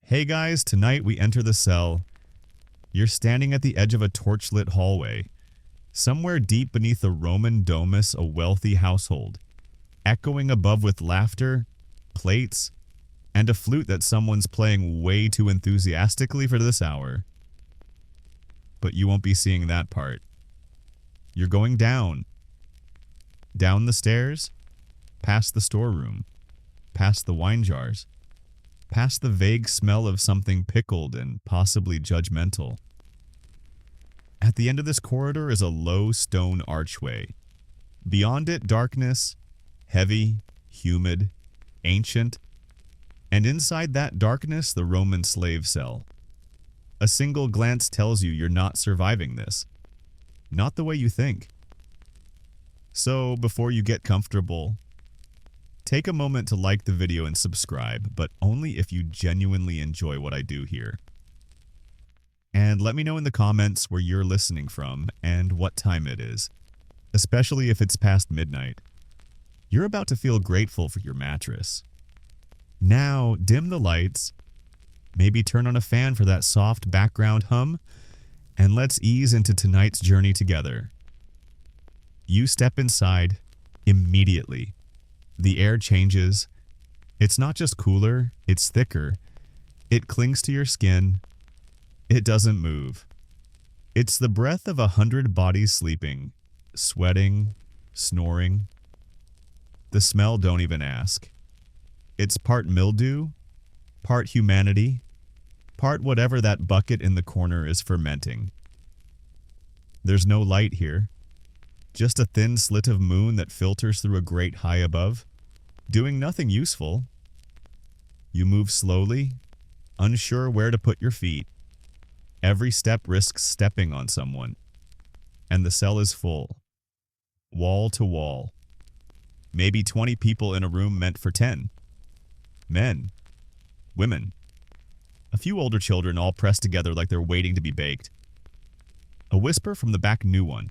Hey guys, tonight we enter the cell. You're standing at the edge of a torchlit hallway. Somewhere deep beneath the Roman domus, a wealthy household. Echoing above with laughter, plates, and a flute that someone's playing way too enthusiastically for this hour. But you won't be seeing that part. You're going down. Down the stairs, past the storeroom, past the wine jars, past the vague smell of something pickled and possibly judgmental. At the end of this corridor is a low stone archway. Beyond it, darkness, heavy, humid, ancient, and inside that darkness, the Roman slave cell. A single glance tells you you're not surviving this. Not the way you think. So, before you get comfortable, take a moment to like the video and subscribe, but only if you genuinely enjoy what I do here. And let me know in the comments where you're listening from and what time it is, especially if it's past midnight. You're about to feel grateful for your mattress. Now, dim the lights, maybe turn on a fan for that soft background hum, and let's ease into tonight's journey together. You step inside immediately. The air changes. It's not just cooler, it's thicker. It clings to your skin. It doesn't move. It's the breath of 100 bodies sleeping, sweating, snoring. The smell, don't even ask. It's part mildew, part humanity, part whatever that bucket in the corner is fermenting. There's no light here. Just a thin slit of moon that filters through a grate high above, doing nothing useful. You move slowly, unsure where to put your feet. Every step risks stepping on someone. And the cell is full. Wall to wall. Maybe 20 people in a room meant for 10. Men. Women. A few older children all pressed together like they're waiting to be baked. A whisper from the back new one.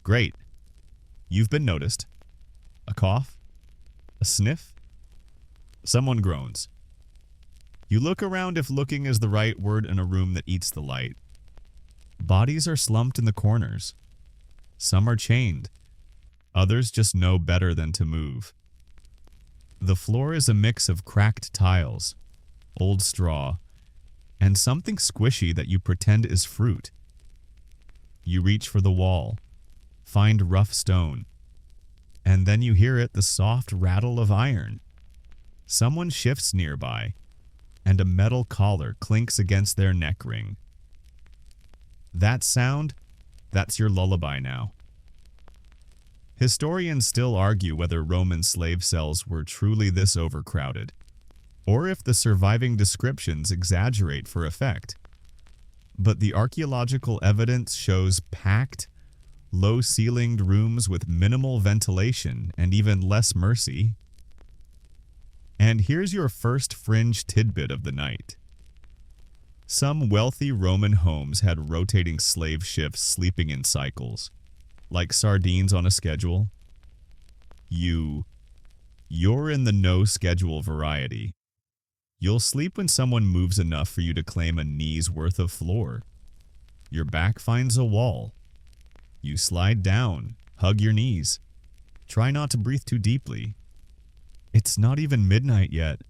Great. You've been noticed. A cough? A sniff? Someone groans. You look around if looking is the right word in a room that eats the light. Bodies are slumped in the corners. Some are chained. Others just know better than to move. The floor is a mix of cracked tiles, old straw, and something squishy that you pretend is fruit. You reach for the wall. Find rough stone, and then you hear it, the soft rattle of iron. Someone shifts nearby, and a metal collar clinks against their neck ring. That sound, that's your lullaby now. Historians still argue whether Roman slave cells were truly this overcrowded, or if the surviving descriptions exaggerate for effect. But the archaeological evidence shows packed, low-ceilinged rooms with minimal ventilation and even less mercy. And here's your first fringe tidbit of the night. Some wealthy Roman homes had rotating slave shifts sleeping in cycles, like sardines on a schedule. You're in the no-schedule variety. You'll sleep when someone moves enough for you to claim a knee's worth of floor. Your back finds a wall. You slide down, hug your knees. Try not to breathe too deeply. It's not even midnight yet.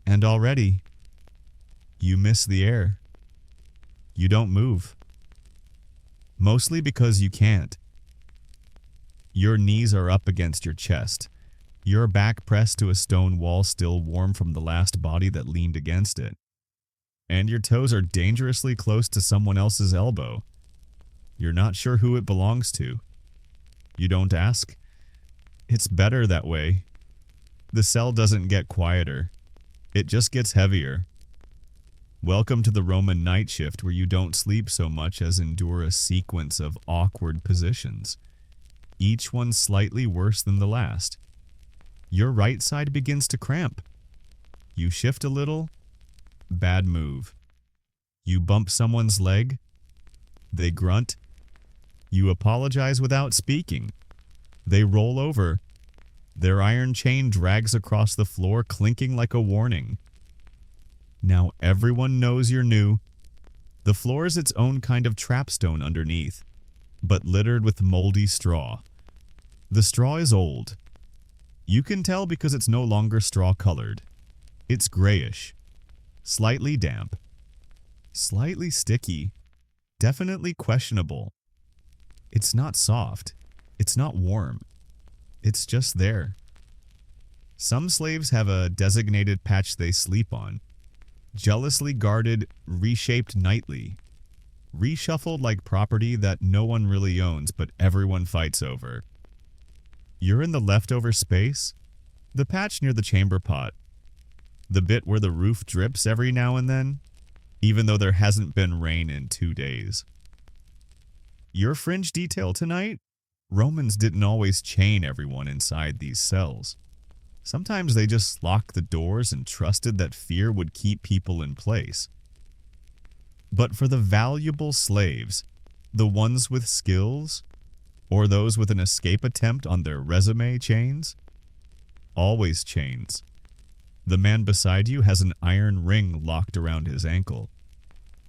And already, you miss the air. You don't move. Mostly because you can't. Your knees are up against your chest. Your back pressed to a stone wall still warm from the last body that leaned against it. And your toes are dangerously close to someone else's elbow. You're not sure who it belongs to. You don't ask. It's better that way. The cell doesn't get quieter. It just gets heavier. Welcome to the Roman night shift where you don't sleep so much as endure a sequence of awkward positions, each one slightly worse than the last. Your right side begins to cramp. You shift a little. Bad move. You bump someone's leg. They grunt. You apologize without speaking. They roll over. Their iron chain drags across the floor, clinking like a warning. Now everyone knows you're new. The floor is its own kind of trapstone underneath, but littered with moldy straw. The straw is old. You can tell because it's no longer straw-colored. It's grayish, slightly damp, slightly sticky, definitely questionable. It's not soft. It's not warm. It's just there. Some slaves have a designated patch they sleep on, jealously guarded, reshaped nightly, reshuffled like property that no one really owns but everyone fights over. You're in the leftover space, the patch near the chamber pot, the bit where the roof drips every now and then, even though there hasn't been rain in 2 days. Your fringe detail tonight? Romans didn't always chain everyone inside these cells. Sometimes they just locked the doors and trusted that fear would keep people in place. But for the valuable slaves, the ones with skills, or those with an escape attempt on their resume chains, always chains. The man beside you has an iron ring locked around his ankle.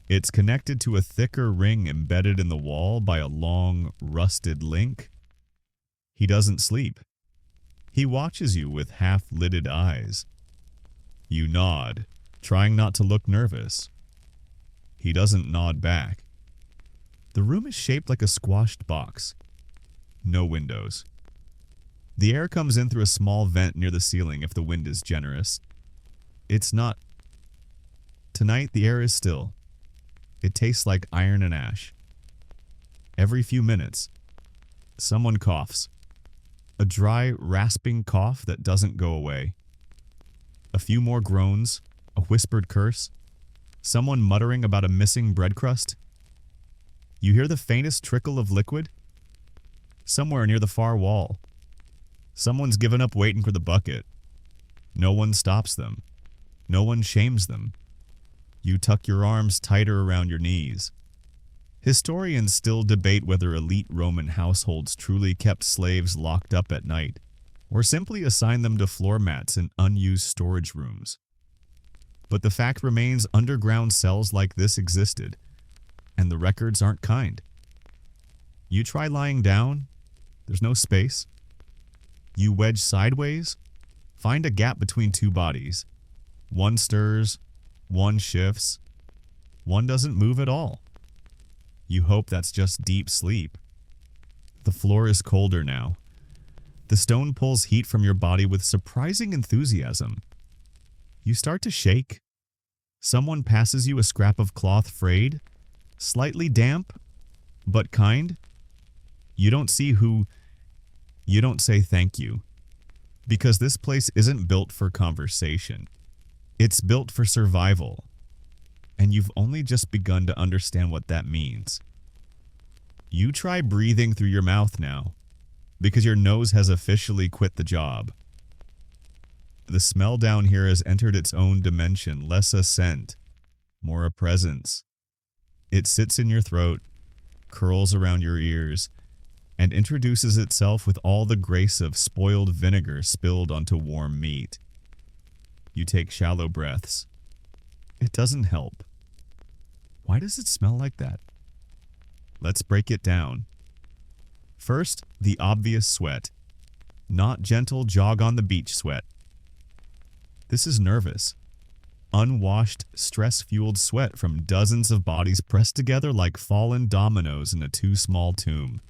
It's connected to a thicker ring embedded in the wall by a long, rusted link. He doesn't sleep. He watches you with half-lidded eyes. You nod, trying not to look nervous. He doesn't nod back. The room is shaped like a squashed box. No windows. The air comes in through a small vent near the ceiling if the wind is generous. It's not. Tonight the air is still. It tastes like iron and ash. Every few minutes, someone coughs. A dry, rasping cough that doesn't go away. A few more groans, a whispered curse, someone muttering about a missing bread crust. You hear the faintest trickle of liquid? Somewhere near the far wall. Someone's given up waiting for the bucket. No one stops them. No one shames them. You tuck your arms tighter around your knees. Historians still debate whether elite Roman households truly kept slaves locked up at night, or simply assigned them to floor mats in unused storage rooms. But the fact remains underground cells like this existed, and the records aren't kind. You try lying down, there's no space. You wedge sideways, find a gap between two bodies. One stirs, one shifts, one doesn't move at all. You hope that's just deep sleep. The floor is colder now. The stone pulls heat from your body with surprising enthusiasm. You start to shake. Someone passes you a scrap of cloth frayed, slightly damp, but kind. You don't see who. You don't say thank you. Because this place isn't built for conversation. It's built for survival. And you've only just begun to understand what that means. You try breathing through your mouth now, because your nose has officially quit the job. The smell down here has entered its own dimension, less a scent, more a presence. It sits in your throat, curls around your ears, and introduces itself with all the grace of spoiled vinegar spilled onto warm meat. You take shallow breaths. It doesn't help. Why does it smell like that? Let's break it down. First, the obvious sweat. Not gentle jog-on-the-beach sweat. This is nervous. Unwashed, stress-fueled sweat from dozens of bodies pressed together like fallen dominoes in a too-small tomb.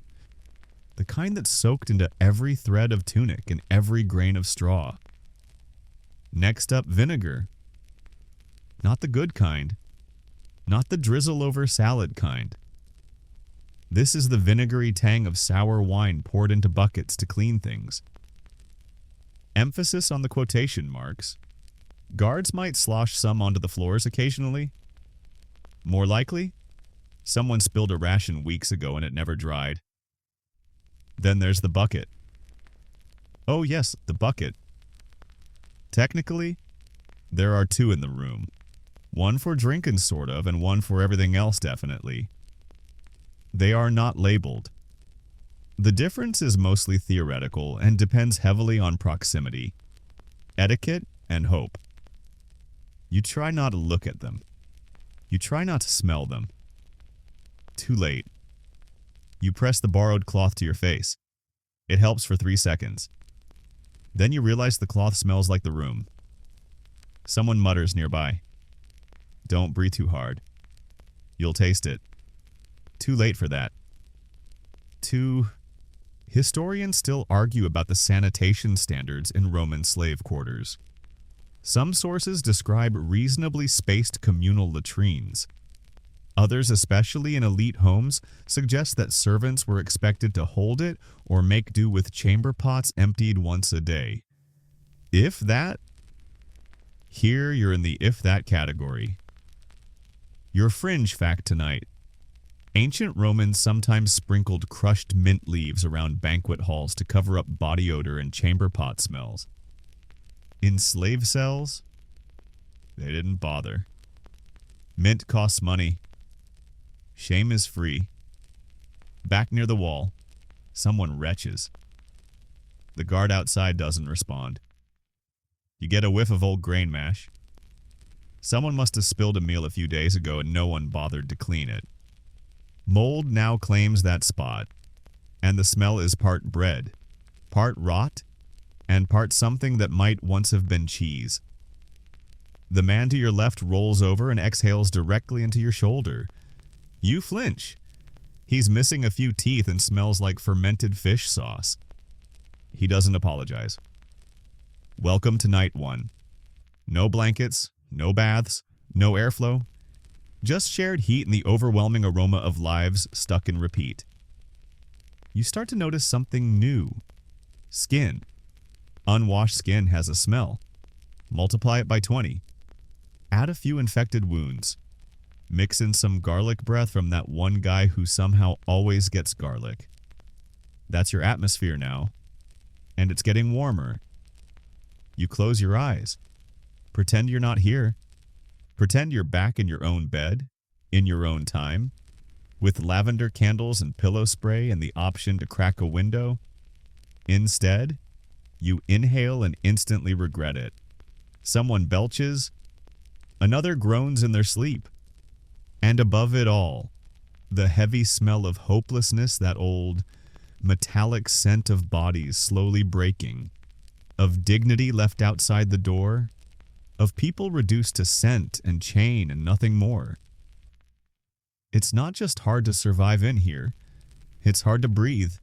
The kind that's soaked into every thread of tunic and every grain of straw. Next up, vinegar. Not the good kind. Not the drizzle-over salad kind. This is the vinegary tang of sour wine poured into buckets to clean things. Emphasis on the quotation marks. Guards might slosh some onto the floors occasionally. More likely, someone spilled a ration weeks ago and it never dried. Then there's the bucket. Oh yes, the bucket. Technically, there are two in the room. One for drinking sort of, and one for everything else definitely. They are not labeled. The difference is mostly theoretical and depends heavily on proximity, etiquette, and hope. You try not to look at them. You try not to smell them. Too late. You press the borrowed cloth to your face. It helps for 3 seconds. Then you realize the cloth smells like the room. Someone mutters nearby. Don't breathe too hard. You'll taste it. Too late for that. Historians still argue about the sanitation standards in Roman slave quarters. Some sources describe reasonably spaced communal latrines. Others, especially in elite homes, suggest that servants were expected to hold it or make do with chamber pots emptied once a day. If that, here you're in the if that category. Your fringe fact tonight. Ancient Romans sometimes sprinkled crushed mint leaves around banquet halls to cover up body odor and chamber pot smells. In slave cells, they didn't bother. Mint costs money. Shame is free. Back near the wall, someone retches. The guard outside doesn't respond. You get a whiff of old grain mash. Someone must have spilled a meal a few days ago and no one bothered to clean it. Mold now claims that spot, and the smell is part bread, part rot, and part something that might once have been cheese. The man to your left rolls over and exhales directly into your shoulder. You flinch. He's missing a few teeth and smells like fermented fish sauce. He doesn't apologize. Welcome to night 1. No blankets, no baths, no airflow. Just shared heat and the overwhelming aroma of lives stuck in repeat. You start to notice something new. Skin. Unwashed skin has a smell. Multiply it by 20. Add a few infected wounds. Mix in some garlic breath from that one guy who somehow always gets garlic. That's your atmosphere now. And it's getting warmer. You close your eyes. Pretend you're not here. Pretend you're back in your own bed, in your own time, with lavender candles and pillow spray and the option to crack a window. Instead, you inhale and instantly regret it. Someone belches, another groans in their sleep. And above it all, the heavy smell of hopelessness, that old metallic scent of bodies slowly breaking, of dignity left outside the door, of people reduced to scent and chain and nothing more. It's not just hard to survive in here, it's hard to breathe.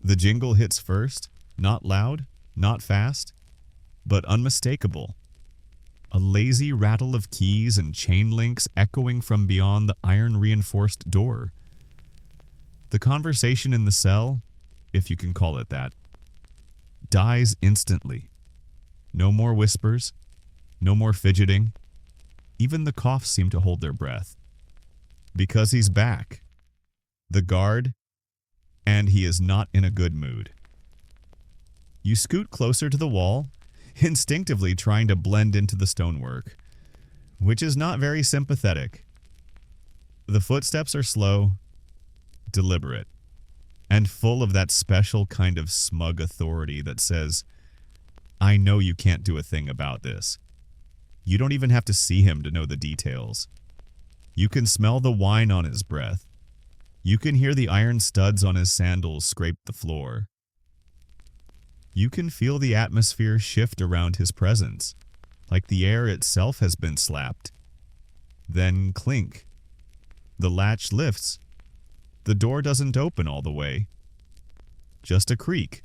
The jingle hits first, not loud, not fast, but unmistakable. A lazy rattle of keys and chain links echoing from beyond the iron-reinforced door. The conversation in the cell, if you can call it that, dies instantly. No more whispers. No more fidgeting. Even the coughs seem to hold their breath. Because he's back. The guard, and he is not in a good mood. You scoot closer to the wall, instinctively trying to blend into the stonework, which is not very sympathetic. The footsteps are slow, deliberate, and full of that special kind of smug authority that says, I know you can't do a thing about this. You don't even have to see him to know the details. You can smell the wine on his breath. You can hear the iron studs on his sandals scrape the floor. You can feel the atmosphere shift around his presence, like the air itself has been slapped. Then clink. The latch lifts. The door doesn't open all the way. Just a creak.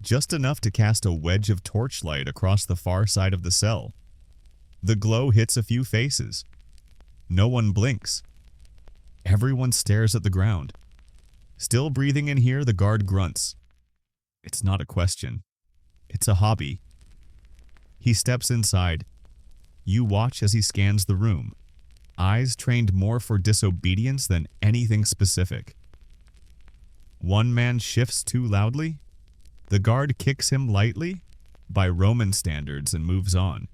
Just enough to cast a wedge of torchlight across the far side of the cell. The glow hits a few faces. No one blinks. Everyone stares at the ground. Still breathing in here, the guard grunts. It's not a question. It's a hobby. He steps inside. You watch as he scans the room, eyes trained more for disobedience than anything specific. One man shifts too loudly. The guard kicks him lightly, by Roman standards, and moves on.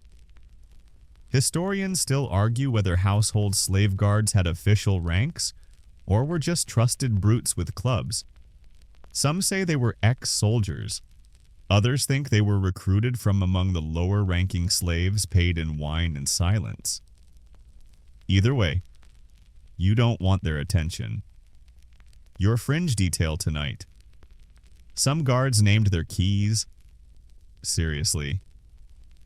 Historians still argue whether household slave guards had official ranks or were just trusted brutes with clubs. Some say they were ex-soldiers. Others think they were recruited from among the lower-ranking slaves paid in wine and silence. Either way, you don't want their attention. Your fringe detail tonight. Some guards named their keys. Seriously.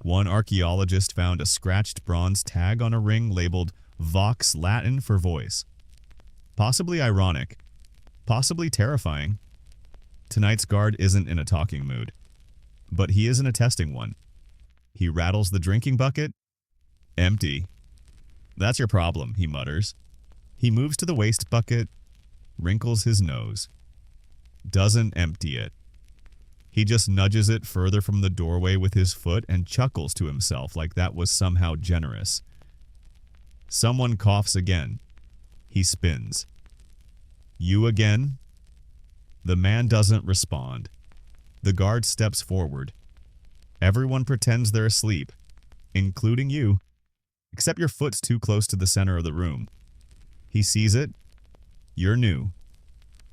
One archaeologist found a scratched bronze tag on a ring labeled Vox Latin for voice. Possibly ironic. Possibly terrifying. Tonight's guard isn't in a talking mood. But he is in a testing one. He rattles the drinking bucket. Empty. That's your problem, he mutters. He moves to the waste bucket, wrinkles his nose. Doesn't empty it. He just nudges it further from the doorway with his foot and chuckles to himself like that was somehow generous. Someone coughs again. He spins. You again? The man doesn't respond. The guard steps forward. Everyone pretends they're asleep, including you, except your foot's too close to the center of the room. He sees it. You're new.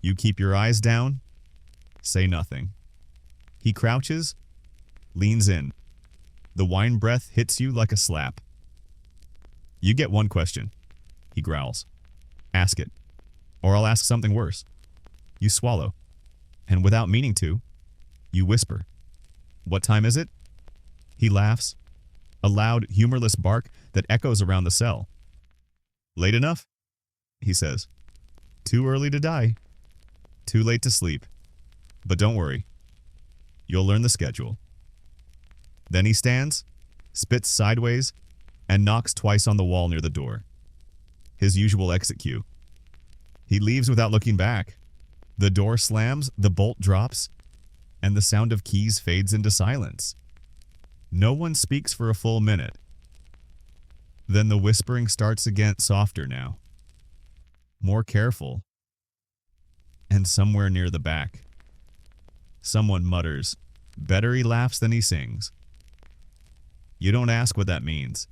You keep your eyes down. Say nothing. He crouches, leans in. The wine breath hits you like a slap. You get one question, he growls. Ask it, or I'll ask something worse. You swallow, and without meaning to, you whisper. What time is it? He laughs, a loud, humorless bark that echoes around the cell. Late enough? He says. Too early to die. Too late to sleep. But don't worry. You'll learn the schedule. Then he stands, spits sideways, and knocks twice on the wall near the door. His usual exit cue. He leaves without looking back. The door slams, the bolt drops, and the sound of keys fades into silence. No one speaks for a full minute. Then the whispering starts again, softer now. More careful. And somewhere near the back, someone mutters, better he laughs than he sings. You don't ask what that means,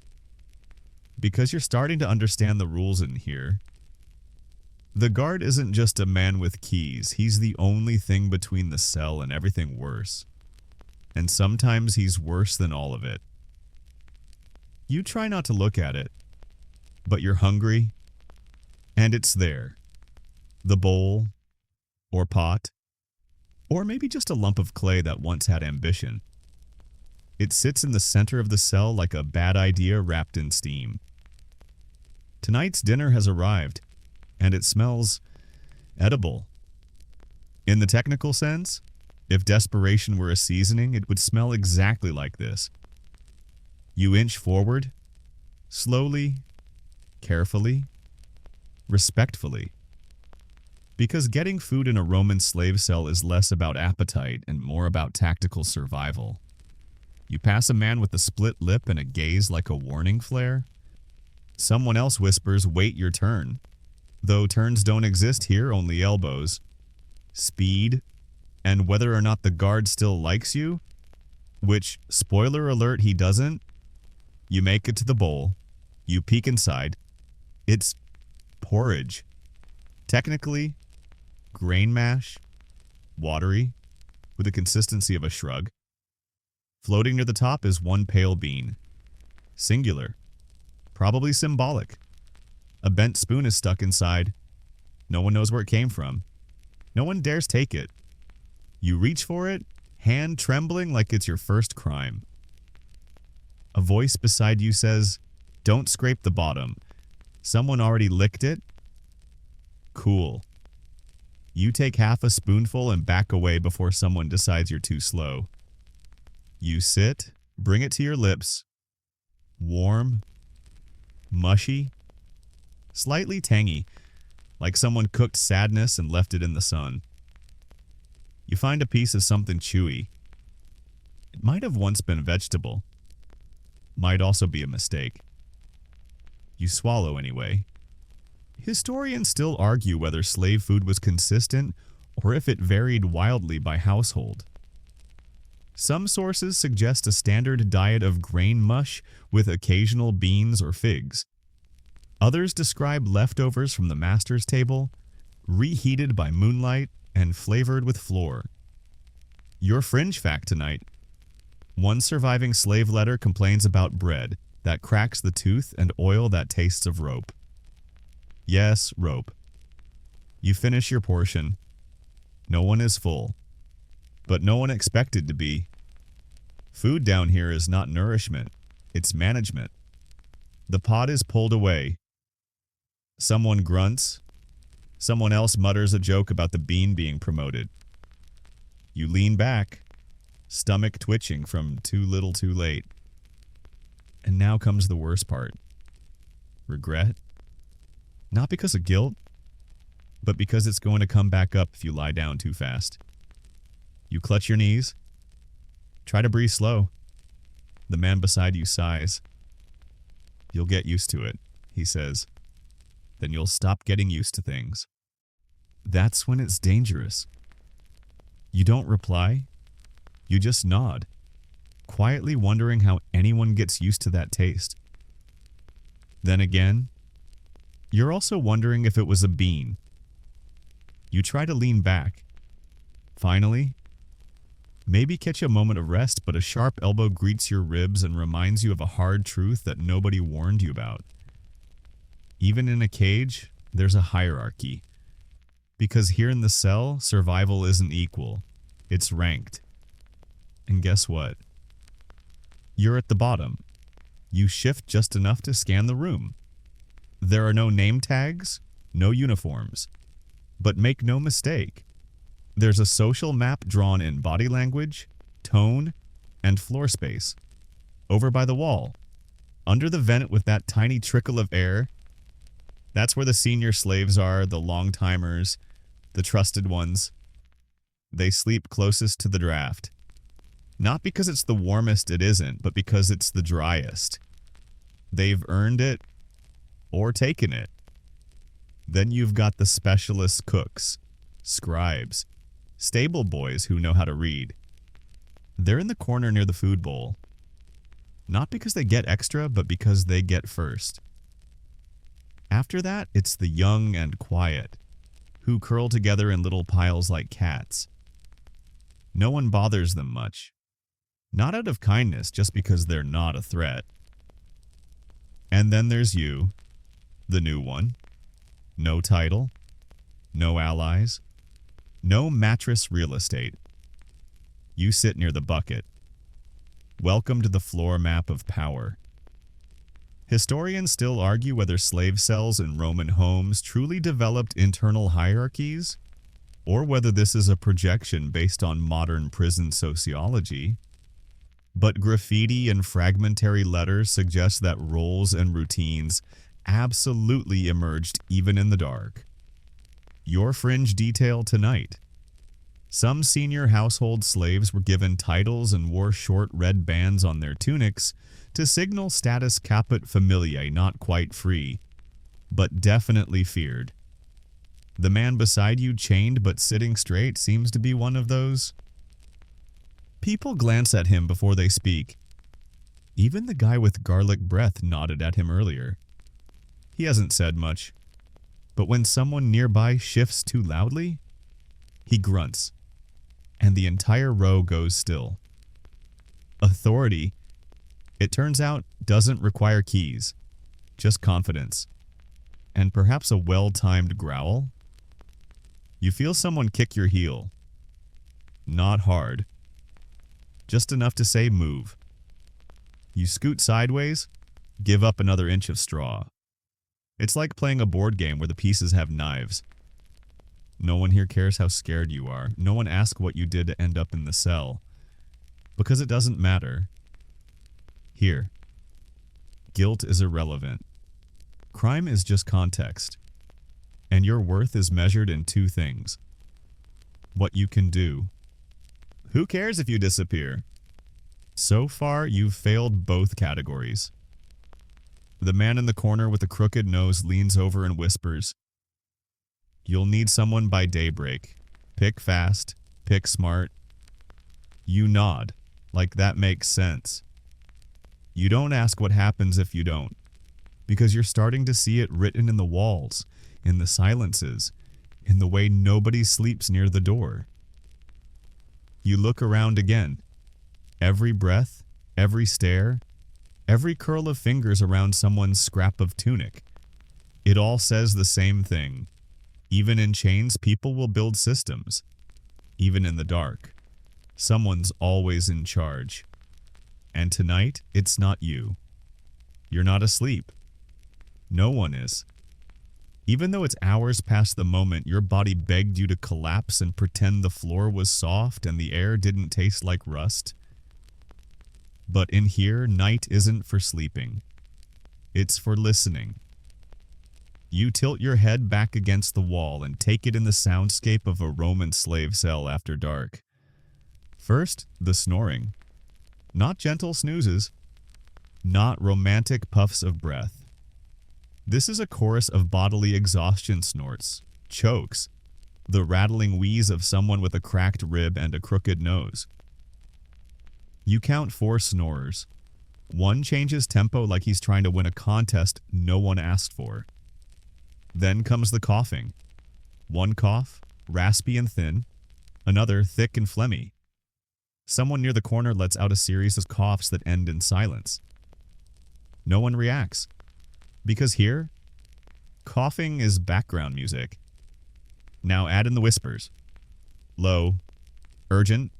because you're starting to understand the rules in here. The guard isn't just a man with keys. He's the only thing between the cell and everything worse. And sometimes he's worse than all of it. You try not to look at it, but you're hungry, and it's there. The bowl, or pot, or maybe just a lump of clay that once had ambition. It sits in the center of the cell like a bad idea wrapped in steam. Tonight's dinner has arrived, and it smells edible. In the technical sense, if desperation were a seasoning, it would smell exactly like this. You inch forward, slowly, carefully, respectfully. Because getting food in a Roman slave cell is less about appetite and more about tactical survival. You pass a man with a split lip and a gaze like a warning flare. Someone else whispers, wait your turn. Though turns don't exist here, only elbows. Speed, and whether or not the guard still likes you, which, spoiler alert, he doesn't. You make it to the bowl. You peek inside. It's porridge. Technically, grain mash, watery, with the consistency of a shrug. Floating near the top is one pale bean. Singular. Probably symbolic. A bent spoon is stuck inside. No one knows where it came from. No one dares take it. You reach for it, hand trembling like it's your first crime. A voice beside you says, don't scrape the bottom. Someone already licked it? Cool. You take half a spoonful and back away before someone decides you're too slow. You sit, bring it to your lips. Warm, mushy, slightly tangy, like someone cooked sadness and left it in the sun. You find a piece of something chewy. It might have once been vegetable. Might also be a mistake. You swallow anyway. Historians still argue whether slave food was consistent or if it varied wildly by household. Some sources suggest a standard diet of grain mush with occasional beans or figs. Others describe leftovers from the master's table, reheated by moonlight and flavored with flour. Your fringe fact tonight. One surviving slave letter complains about bread that cracks the tooth and oil that tastes of rope. Yes, rope. You finish your portion. No one is full, but no one expected to be. Food down here is not nourishment, it's management. The pot is pulled away. Someone grunts. Someone else mutters a joke about the bean being promoted. You lean back, stomach twitching from too little too late. And now comes the worst part. Regret? Not because of guilt, but because it's going to come back up if you lie down too fast. You clutch your knees. Try to breathe slow. The man beside you sighs. You'll get used to it, he says. Then you'll stop getting used to things. That's when it's dangerous. You don't reply. You just nod, quietly wondering how anyone gets used to that taste. Then again, you're also wondering if it was a bean. You try to lean back. Finally, maybe catch a moment of rest, but a sharp elbow greets your ribs and reminds you of a hard truth that nobody warned you about. Even in a cage, there's a hierarchy. Because here in the cell, survival isn't equal. It's ranked. And guess what? You're at the bottom. You shift just enough to scan the room. There are no name tags, no uniforms. But make no mistake, there's a social map drawn in body language, tone, and floor space. Over by the wall, under the vent with that tiny trickle of air, that's where the senior slaves are, the long-timers, the trusted ones. They sleep closest to the draft. Not because it's the warmest it isn't, but because it's the driest. They've earned it or taken it. Then you've got the specialist cooks, scribes, stable boys who know how to read. They're in the corner near the food bowl. Not because they get extra, but because they get first. After that, it's the young and quiet, who curl together in little piles like cats. No one bothers them much. Not out of kindness, just because they're not a threat. And then there's you, the new one. No title, no allies, no mattress real estate. You sit near the bucket. Welcome to the floor map of power. Historians still argue whether slave cells in Roman homes truly developed internal hierarchies, or whether this is a projection based on modern prison sociology. But graffiti and fragmentary letters suggest that roles and routines absolutely emerged even in the dark. Your fringe detail tonight. Some senior household slaves were given titles and wore short red bands on their tunics to signal status caput familiae, not quite free, but definitely feared. The man beside you, chained but sitting straight, seems to be one of those. People glance at him before they speak. Even the guy with garlic breath nodded at him earlier. He hasn't said much, but when someone nearby shifts too loudly, he grunts, and the entire row goes still. Authority, it turns out, doesn't require keys, just confidence, and perhaps a well-timed growl. You feel someone kick your heel. Not hard, just enough to say move. You scoot sideways, give up another inch of straw. It's like playing a board game where the pieces have knives. No one here cares how scared you are. No one asks what you did to end up in the cell. Because it doesn't matter. Here, guilt is irrelevant. Crime is just context. And your worth is measured in two things. What you can do. Who cares if you disappear? So far, you've failed both categories. The man in the corner with the crooked nose leans over and whispers, "You'll need someone by daybreak. Pick fast, pick smart." You nod, like that makes sense. You don't ask what happens if you don't, because you're starting to see it written in the walls, in the silences, in the way nobody sleeps near the door. You look around again. Every breath, every stare, every curl of fingers around someone's scrap of tunic. It all says the same thing. Even in chains, people will build systems. Even in the dark, someone's always in charge. And tonight, it's not you. You're not asleep. No one is. Even though it's hours past the moment your body begged you to collapse and pretend the floor was soft and the air didn't taste like rust. But in here, night isn't for sleeping. It's for listening. You tilt your head back against the wall and take it in the soundscape of a Roman slave cell after dark. First, the snoring. Not gentle snoozes. Not romantic puffs of breath. This is a chorus of bodily exhaustion snorts, chokes, the rattling wheeze of someone with a cracked rib and a crooked nose. You count 4 snorers. One changes tempo like he's trying to win a contest no one asked for. Then comes the coughing. One cough, raspy and thin, another thick and phlegmy. Someone near the corner lets out a series of coughs that end in silence. No one reacts. Because here, coughing is background music. Now add in the whispers. Low, urgent,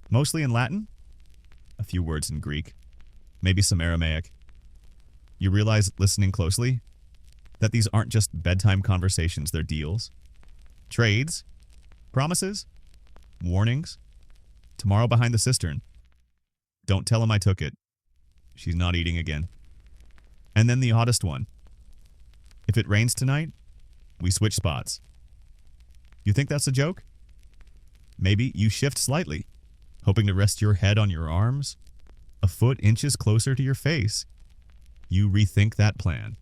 mostly in Latin, a few words in Greek, maybe some Aramaic. You realize, listening closely, that these aren't just bedtime conversations, they're deals. Trades, promises, warnings. Tomorrow behind the cistern. Don't tell him I took it. She's not eating again. And then the oddest one. If it rains tonight, we switch spots. You think that's a joke? Maybe you shift slightly, hoping to rest your head on your arms, a foot inches closer to your face. You rethink that plan.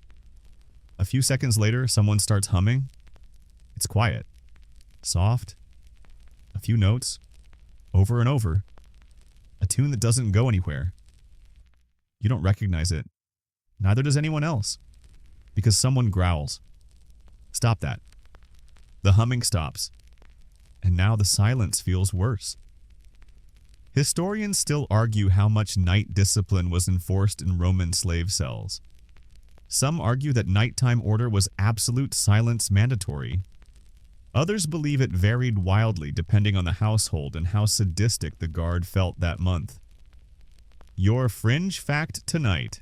A few seconds later, someone starts humming. It's quiet, soft, a few notes, over and over, a tune that doesn't go anywhere. You don't recognize it. Neither does anyone else, because someone growls. Stop that. The humming stops, and now the silence feels worse. Historians still argue how much night discipline was enforced in Roman slave cells. Some argue that nighttime order was absolute silence mandatory. Others believe it varied wildly depending on the household and how sadistic the guard felt that month. Your fringe fact tonight.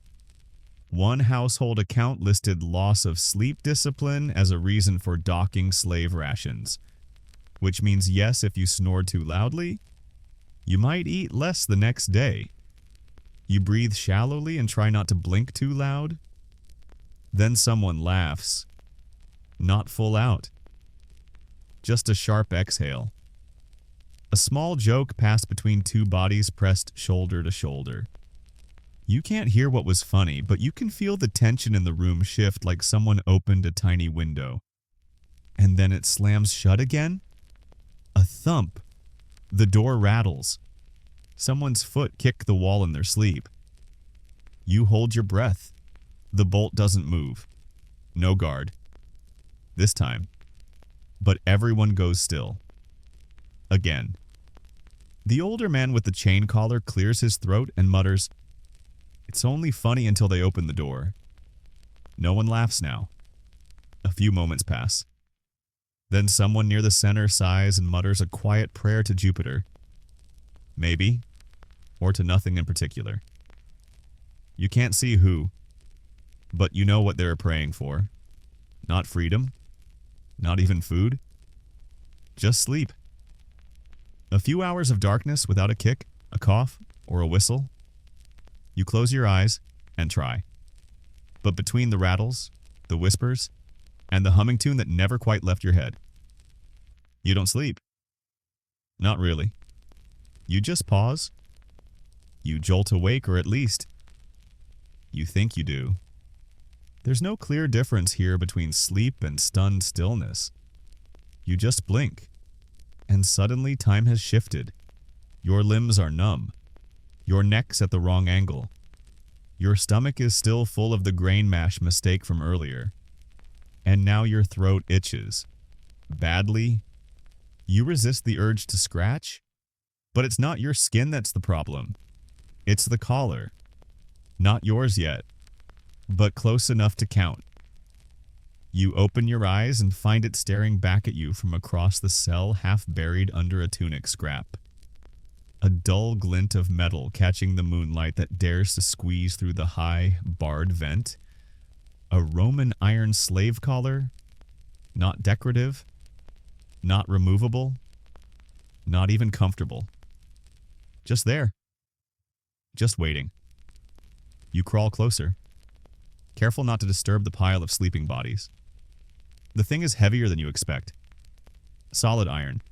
One household account listed loss of sleep discipline as a reason for docking slave rations. Which means yes, if you snore too loudly, you might eat less the next day. You breathe shallowly and try not to blink too loud. Then someone laughs. Not full out. Just a sharp exhale. A small joke passed between two bodies pressed shoulder to shoulder. You can't hear what was funny, but you can feel the tension in the room shift like someone opened a tiny window. And then it slams shut again. A thump. The door rattles. Someone's foot kicked the wall in their sleep. You hold your breath. The bolt doesn't move. No guard. This time. But everyone goes still. Again. The older man with the chain collar clears his throat and mutters, "It's only funny until they open the door." No one laughs now. A few moments pass. Then someone near the center sighs and mutters a quiet prayer to Jupiter. Maybe, or to nothing in particular. You can't see who, but you know what they're praying for. Not freedom, not even food, just sleep. A few hours of darkness without a kick, a cough, or a whistle. You close your eyes and try. But between the rattles, the whispers, and the humming tune that never quite left your head, you don't sleep. Not really. You just pause. You jolt awake, or at least you think you do. There's no clear difference here between sleep and stunned stillness. You just blink, and suddenly time has shifted. Your limbs are numb. Your neck's at the wrong angle. Your stomach is still full of the grain mash mistake from earlier. And now your throat itches. Badly. You resist the urge to scratch, But it's not your skin that's the problem. It's the collar. Not yours yet, but close enough to count. You open your eyes and find it staring back at you from across the cell, half buried under a tunic scrap. A dull glint of metal catching the moonlight that dares to squeeze through the high, barred vent. A Roman iron slave collar, not decorative, not removable, not even comfortable. Just there. Just waiting. You crawl closer, careful not to disturb the pile of sleeping bodies. The thing is heavier than you expect. Solid iron,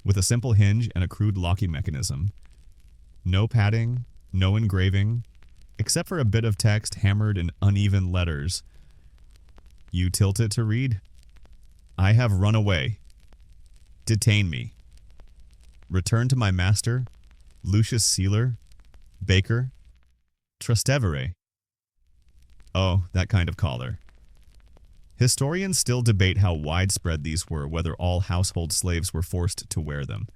with a simple hinge and a crude locking mechanism. No padding, no engraving, except for a bit of text hammered in uneven letters. You tilt it to read, "I have run away. Detain me. Return to my master, Lucius Sealer, Baker, Trastevere." Oh, that kind of collar. Historians still debate how widespread these were, whether all household slaves were forced to wear them,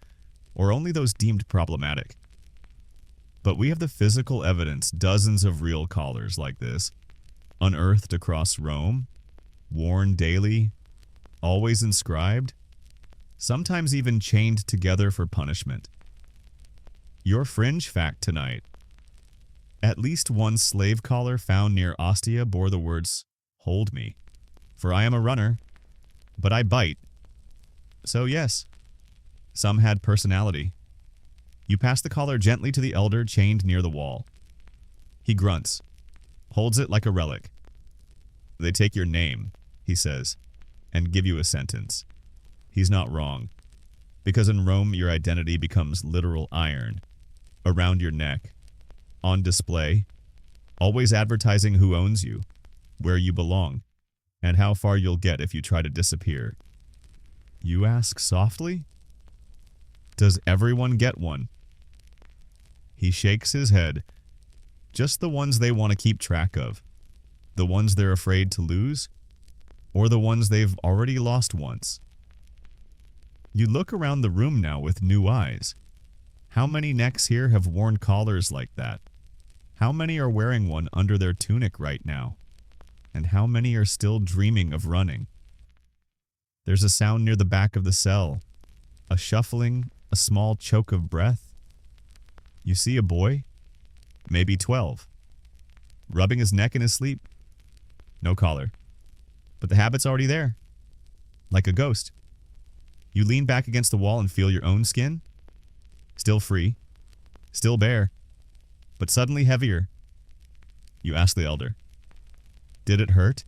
or only those deemed problematic. But we have the physical evidence, dozens of real collars like this, unearthed across Rome, worn daily, always inscribed, sometimes even chained together for punishment. Your fringe fact tonight. At least one slave collar found near Ostia bore the words, "Hold me, for I am a runner, but I bite." So yes, some had personality. You pass the collar gently to the elder chained near the wall. He grunts, holds it like a relic. "They take your name," he says, "and give you a sentence." He's not wrong, because in Rome your identity becomes literal iron, around your neck, on display, always advertising who owns you, where you belong, and how far you'll get if you try to disappear. You ask softly? Does everyone get one? He shakes his head. Just the ones they want to keep track of. The ones they're afraid to lose, or the ones they've already lost once. You look around the room now with new eyes. How many necks here have worn collars like that? How many are wearing one under their tunic right now? And how many are still dreaming of running? There's a sound near the back of the cell. A shuffling, a small choke of breath. You see a boy, maybe 12, rubbing his neck in his sleep. No collar. But the habit's already there. Like a ghost. You lean back against the wall and feel your own skin. Still free. Still bare. But suddenly heavier. You ask the elder, "Did it hurt?"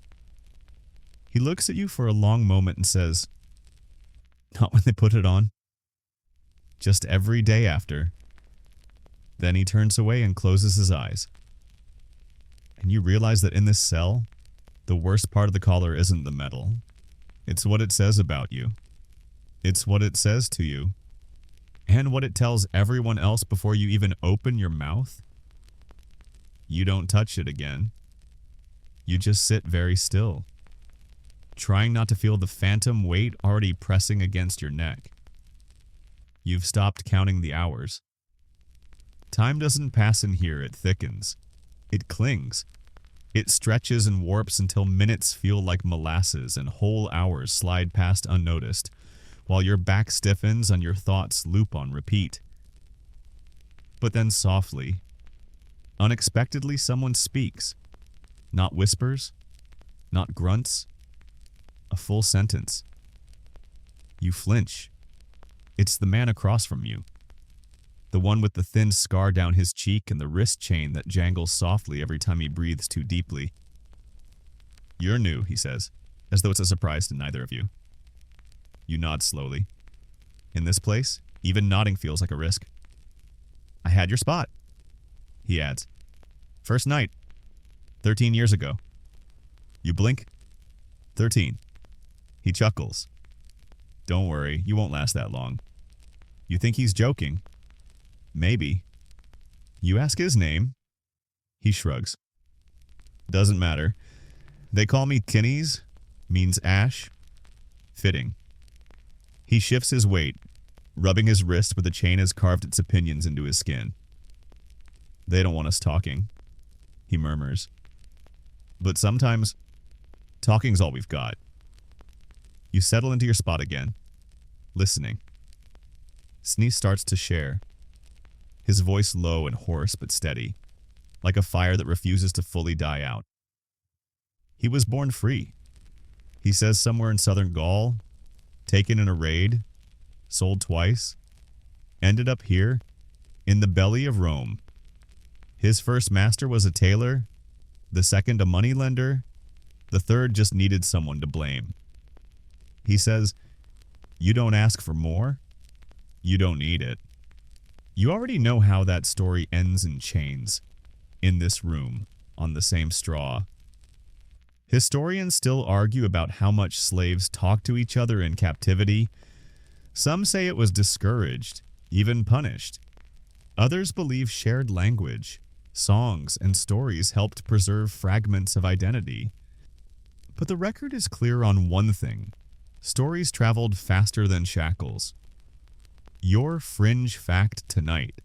He looks at you for a long moment and says, "Not when they put it on. Just every day after." Then he turns away and closes his eyes. And you realize that in this cell, the worst part of the collar isn't the metal. It's what it says about you. It's what it says to you. And what it tells everyone else before you even open your mouth. You don't touch it again. You just sit very still, trying not to feel the phantom weight already pressing against your neck. You've stopped counting the hours. Time doesn't pass in here, it thickens. It clings. It stretches and warps until minutes feel like molasses and whole hours slide past unnoticed, while your back stiffens and your thoughts loop on repeat. But then softly, unexpectedly, someone speaks. Not whispers, not grunts, a full sentence. You flinch. It's the man across from you. The one with the thin scar down his cheek and the wrist chain that jangles softly every time he breathes too deeply. "You're new," he says, as though it's a surprise to neither of you. You nod slowly. In this place, even nodding feels like a risk. "I had your spot," he adds. "First night. 13 years ago." You blink. 13. He chuckles. "Don't worry, you won't last that long." You think he's joking. Maybe. You ask his name. He shrugs. "Doesn't matter. They call me Kinnies, means ash. Fitting." He shifts his weight, rubbing his wrist where the chain has carved its opinions into his skin. They don't want us talking, he murmurs. But sometimes, talking's all we've got. You settle into your spot again, listening. Sneeze starts to share, his voice low and hoarse but steady, like a fire that refuses to fully die out. He was born free. He says somewhere in southern Gaul, taken in a raid, sold twice, ended up here, in the belly of Rome. His first master was a tailor, the second a moneylender, the third just needed someone to blame. He says, you don't ask for more, you don't need it. You already know how that story ends in chains, in this room, on the same straw. Historians still argue about how much slaves talked to each other in captivity. Some say it was discouraged, even punished. Others believe shared language, songs, and stories helped preserve fragments of identity. But the record is clear on one thing. Stories traveled faster than shackles. Your fringe fact tonight.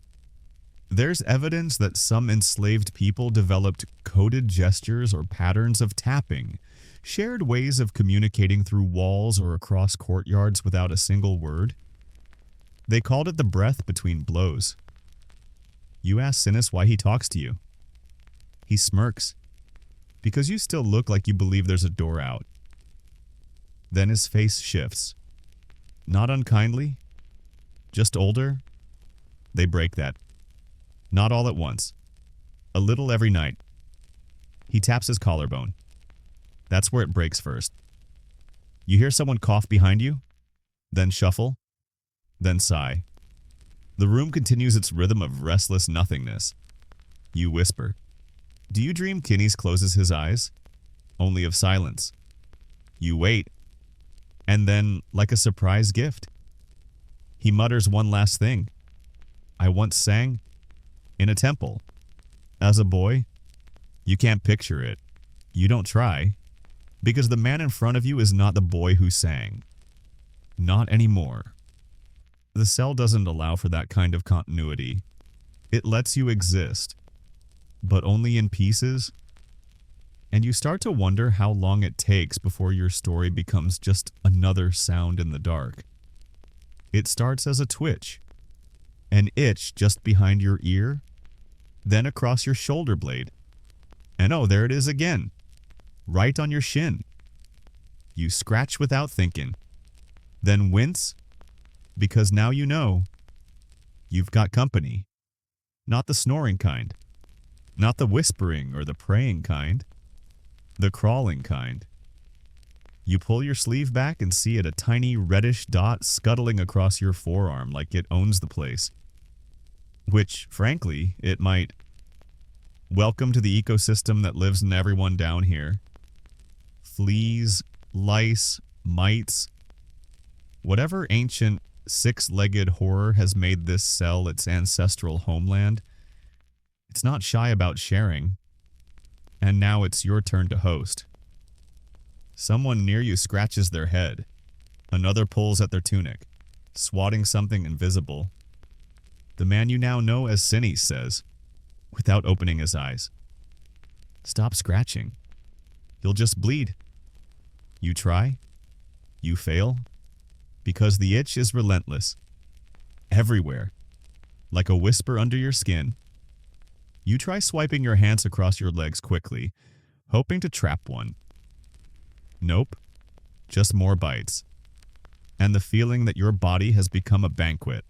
There's evidence that some enslaved people developed coded gestures or patterns of tapping, shared ways of communicating through walls or across courtyards without a single word. They called it the breath between blows. You ask Sinis why he talks to you. He smirks, because you still look like you believe there's a door out. Then his face shifts. Not unkindly, just older. They break that. Not all at once. A little every night. He taps his collarbone. That's where it breaks first. You hear someone cough behind you, then shuffle, then sigh. The room continues its rhythm of restless nothingness. You whisper. Do you dream Kinneys closes his eyes? Only of silence. You wait. And then, like a surprise gift, he mutters one last thing. I once sang in a temple. As a boy, you can't picture it. You don't try, because the man in front of you is not the boy who sang. Not anymore. The cell doesn't allow for that kind of continuity. It lets you exist, but only in pieces. And you start to wonder how long it takes before your story becomes just another sound in the dark. It starts as a twitch, an itch just behind your ear, then across your shoulder blade. And oh, there it is again, right on your shin. You scratch without thinking, then wince, because now you know you've got company. Not the snoring kind, not the whispering or the praying kind, the crawling kind. You pull your sleeve back and see it, a tiny reddish dot scuttling across your forearm like it owns the place. Which, frankly, it might. Welcome to the ecosystem that lives in everyone down here. Fleas, lice, mites. Whatever ancient six-legged horror has made this cell its ancestral homeland, it's not shy about sharing. And now it's your turn to host. Someone near you scratches their head. Another pulls at their tunic, swatting something invisible. The man you now know as Sinis says, without opening his eyes, stop scratching. You'll just bleed. You try. You fail. Because the itch is relentless. Everywhere. Like a whisper under your skin. You try swiping your hands across your legs quickly, hoping to trap one. Nope. Just more bites. And the feeling that your body has become a banquet.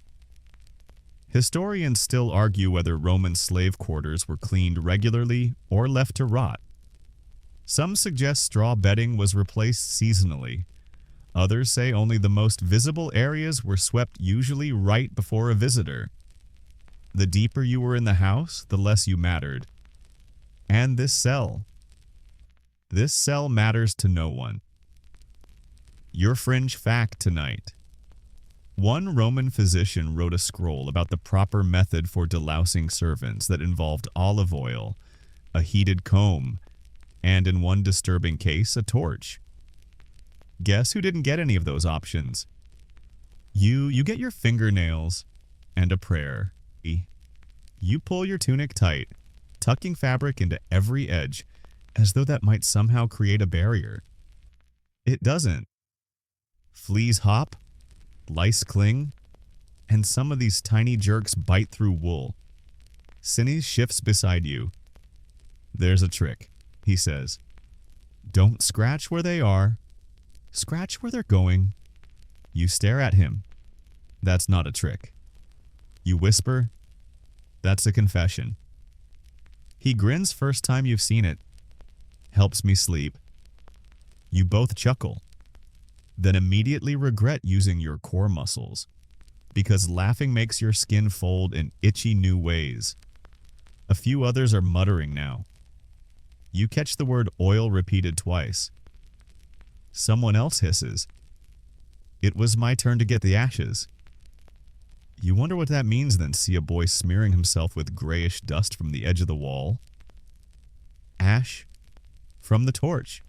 Historians still argue whether Roman slave quarters were cleaned regularly or left to rot. Some suggest straw bedding was replaced seasonally. Others say only the most visible areas were swept, usually right before a visitor. The deeper you were in the house, the less you mattered. And this cell matters to no one. Your fringe fact tonight. One Roman physician wrote a scroll about the proper method for delousing servants that involved olive oil, a heated comb, and in one disturbing case, a torch. Guess who didn't get any of those options? You get your fingernails and a prayer. You pull your tunic tight, tucking fabric into every edge, as though that might somehow create a barrier. It doesn't. Fleas hop, lice cling, and some of these tiny jerks bite through wool. Cinny shifts beside you. There's a trick, he says. Don't scratch where they are. Scratch where they're going. You stare at him. That's not a trick. You whisper. That's a confession. He grins first time you've seen it. Helps me sleep. You both chuckle, then immediately regret using your core muscles, because laughing makes your skin fold in itchy new ways. A few others are muttering now. You catch the word oil repeated twice. Someone else hisses. It was my turn to get the ashes. You wonder what that means, then see a boy smearing himself with grayish dust from the edge of the wall. Ash from the torch.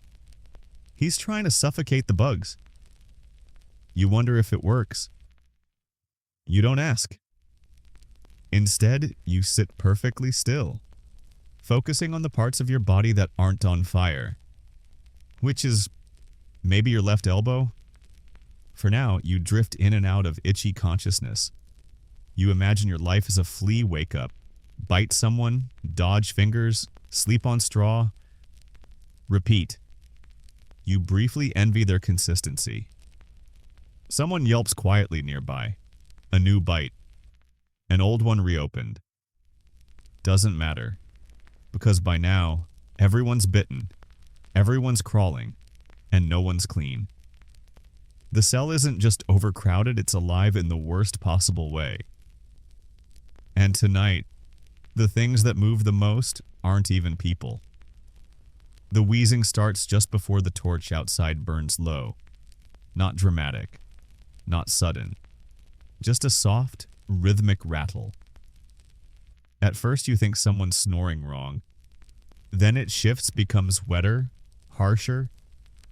He's trying to suffocate the bugs. You wonder if it works. You don't ask. Instead, you sit perfectly still, focusing on the parts of your body that aren't on fire, which is maybe your left elbow. For now, you drift in and out of itchy consciousness. You imagine your life as a flea wake-up, bite someone, dodge fingers, sleep on straw. Repeat. You briefly envy their consistency. Someone yelps quietly nearby. A new bite. An old one reopened. Doesn't matter, because by now, everyone's bitten, everyone's crawling, and no one's clean. The cell isn't just overcrowded, it's alive in the worst possible way. And tonight, the things that move the most aren't even people. The wheezing starts just before the torch outside burns low. Not dramatic, not sudden, just a soft, rhythmic rattle. At first you think someone's snoring wrong. Then it shifts, becomes wetter, harsher.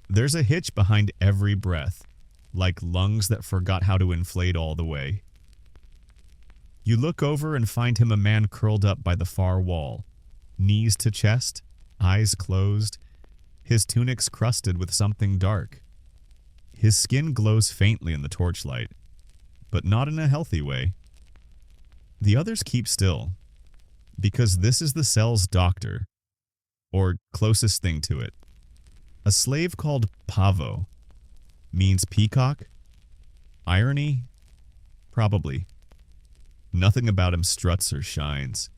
There's a hitch behind every breath, like lungs that forgot how to inflate all the way. You look over and find him a man curled up by the far wall, knees to chest, eyes closed, his tunic's crusted with something dark. His skin glows faintly in the torchlight, but not in a healthy way. The others keep still, because this is the cell's doctor, or closest thing to it. A slave called Pavo. Means peacock? Irony? Probably. Nothing about him struts or shines.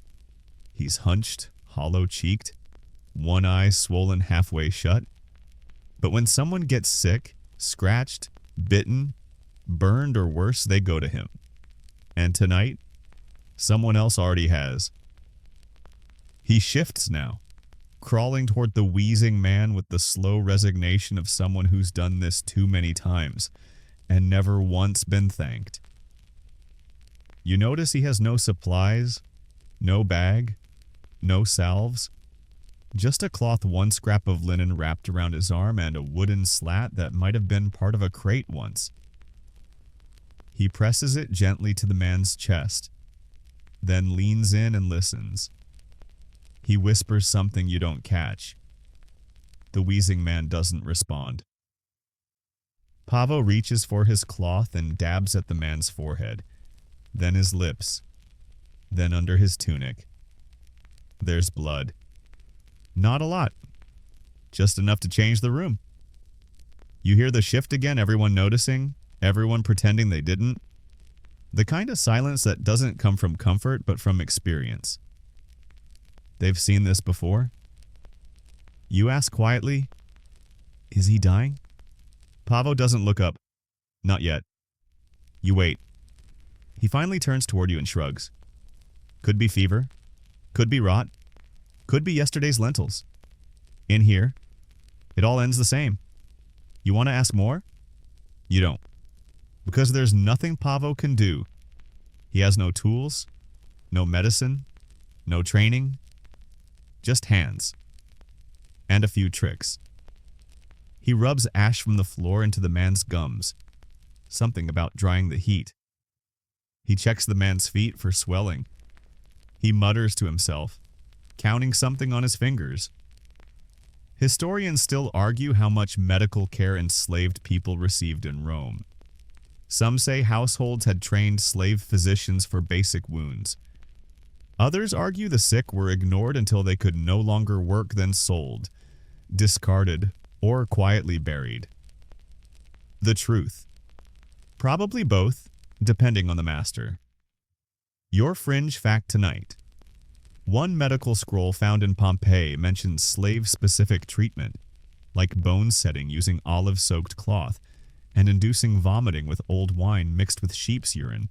He's hunched, hollow-cheeked, one eye swollen halfway shut. But when someone gets sick, scratched, bitten, burned, or worse, they go to him. And tonight, someone else already has. He shifts now, crawling toward the wheezing man with the slow resignation of someone who's done this too many times and never once been thanked. You notice he has no supplies, no bag, no salves, just a cloth one scrap of linen wrapped around his arm and a wooden slat that might have been part of a crate once. He presses it gently to the man's chest, then leans in and listens. He whispers something you don't catch. The wheezing man doesn't respond. Pavo reaches for his cloth and dabs at the man's forehead, then his lips, then under his tunic. There's blood. Not a lot. Just enough to change the room. You hear the shift again, everyone noticing, everyone pretending they didn't. The kind of silence that doesn't come from comfort, but from experience. They've seen this before. You ask quietly, is he dying? Pavo doesn't look up. Not yet. You wait. He finally turns toward you and shrugs. Could be fever. Could be rot. Could be yesterday's lentils. In here, it all ends the same. You want to ask more? You don't. Because there's nothing Pavo can do. He has no tools, no medicine, no training, just hands. And a few tricks. He rubs ash from the floor into the man's gums. something about drying the heat. He checks the man's feet for swelling. He mutters to himself, counting something on his fingers. Historians still argue how much medical care enslaved people received in Rome. Some say households had trained slave physicians for basic wounds. Others argue the sick were ignored until they could no longer work, then sold, discarded, or quietly buried. The truth. Probably both, depending on the master. Your fringe fact tonight. One medical scroll found in Pompeii mentions slave-specific treatment, like bone setting using olive-soaked cloth and inducing vomiting with old wine mixed with sheep's urine.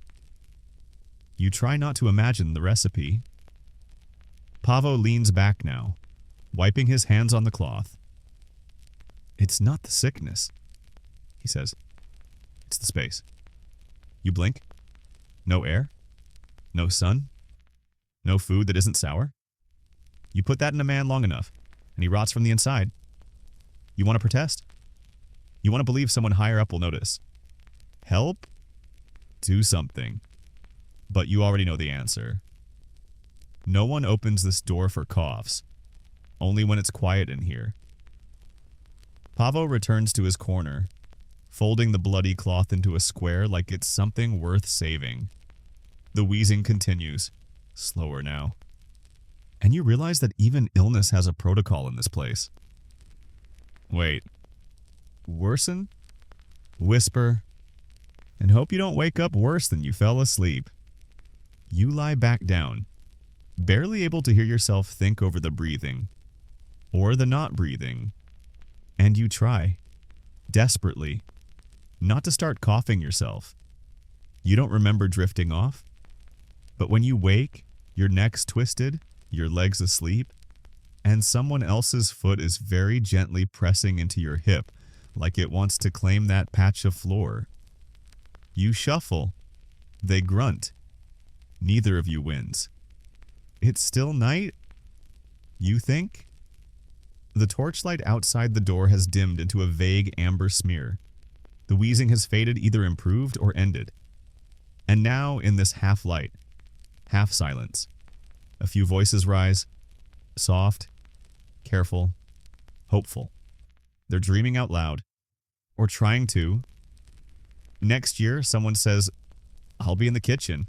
You try not to imagine the recipe. Pavo leans back now, wiping his hands on the cloth. It's not the sickness, he says. It's the space. You blink. No air. No sun. No food that isn't sour. You put that in a man long enough, and he rots from the inside. You want to protest? You want to believe someone higher up will notice. Help? Do something. But you already know the answer. No one opens this door for coughs. Only when it's quiet in here. Pavo returns to his corner, folding the bloody cloth into a square like it's something worth saving. The wheezing continues, slower now. And you realize that even illness has a protocol in this place. Wait. Worsen? Whisper. And hope you don't wake up worse than you fell asleep. You lie back down, barely able to hear yourself think over the breathing, or the not breathing. And you try, desperately, not to start coughing yourself. You don't remember drifting off, but when you wake, your neck's twisted, your legs asleep, and someone else's foot is very gently pressing into your hip like it wants to claim that patch of floor. You shuffle. They grunt. Neither of you wins. It's still night? You think? The torchlight outside the door has dimmed into a vague amber smear. The wheezing has faded, either improved or ended. And now, in this half-light, half-silence, a few voices rise, soft, careful, hopeful. They're dreaming out loud, or trying to. Next year, someone says, I'll be in the kitchen.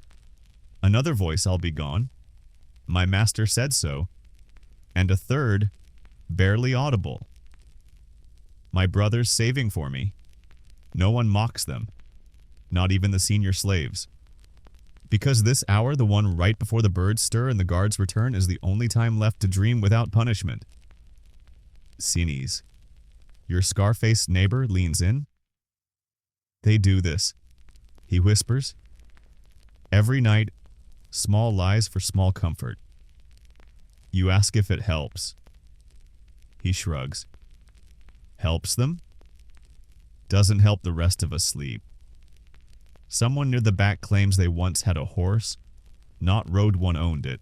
Another voice, I'll be gone. My master said so. And a third, barely audible. My brother's saving for me. No one mocks them, not even the senior slaves. Because this hour, the one right before the birds stir and the guards return, is the only time left to dream without punishment. Sinies. Your scar-faced neighbor leans in. They do this, he whispers. Every night, small lies for small comfort. You ask if it helps. He shrugs. Helps them? Doesn't help the rest of us sleep. Someone near the back claims they once had a horse, not rode one, owned it.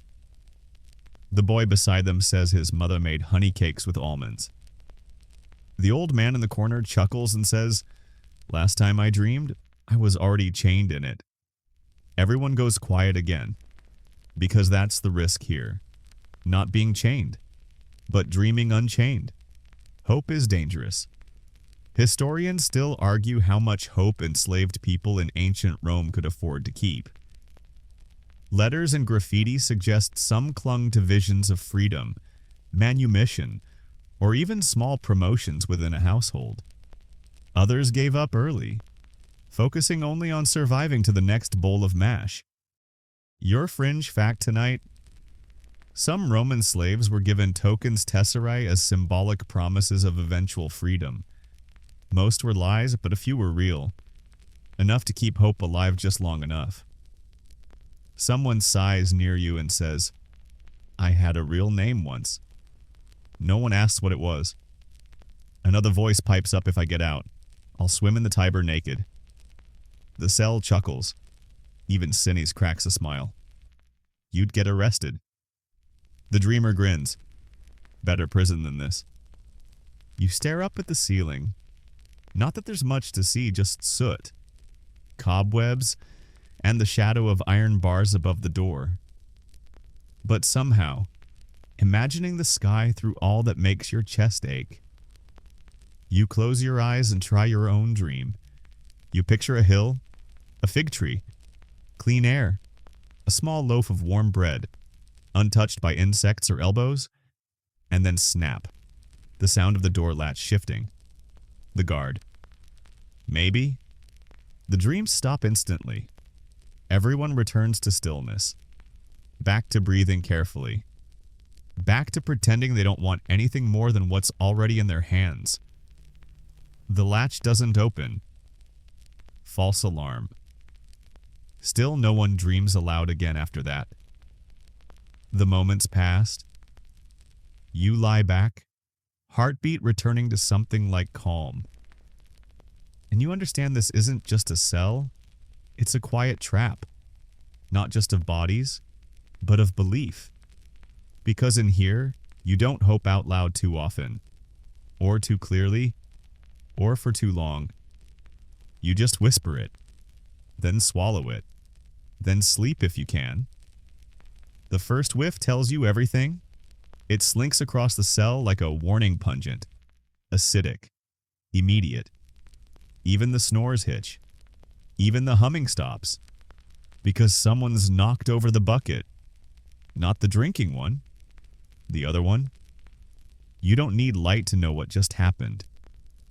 The boy beside them says his mother made honey cakes with almonds. The old man in the corner chuckles and says, Last time I dreamed, I was already chained in it. Everyone goes quiet again, because that's the risk here. Not being chained, but dreaming unchained. Hope is dangerous. Historians still argue how much hope enslaved people in ancient Rome could afford to keep. Letters and graffiti suggest some clung to visions of freedom, manumission, or even small promotions within a household. Others gave up early, focusing only on surviving to the next bowl of mash. Your fringe fact tonight: some Roman slaves were given tokens tesserae as symbolic promises of eventual freedom. Most were lies, but a few were real. Enough to keep hope alive just long enough. Someone sighs near you and says, I had a real name once. No one asks what it was. Another voice pipes up, if I get out, I'll swim in the Tiber naked. The cell chuckles. Even Sinis cracks a smile. You'd get arrested. The dreamer grins. Better prison than this. You stare up at the ceiling. Not that there's much to see, just soot. cobwebs, and the shadow of iron bars above the door. But somehow, imagining the sky through all that makes your chest ache. You close your eyes and try your own dream. You picture a hill, a fig tree, clean air, a small loaf of warm bread, untouched by insects or elbows, and then snap, the sound of the door latch shifting. The guard. Maybe. The dreams stop instantly. Everyone returns to stillness. Back to breathing carefully. Back to pretending they don't want anything more than what's already in their hands. The latch doesn't open. False alarm. Still no one dreams aloud again after that. The moments passed. You lie back, heartbeat returning to something like calm. And you understand this isn't just a cell, it's a quiet trap. Not just of bodies, but of belief. Because in here, you don't hope out loud too often, or too clearly, or for too long. You just whisper it, then swallow it, then sleep if you can. The first whiff tells you everything. It slinks across the cell like a warning pungent, acidic, immediate. Even the snores hitch. Even the humming stops. Because someone's knocked over the bucket. Not the drinking one. The other one. You don't need light to know what just happened.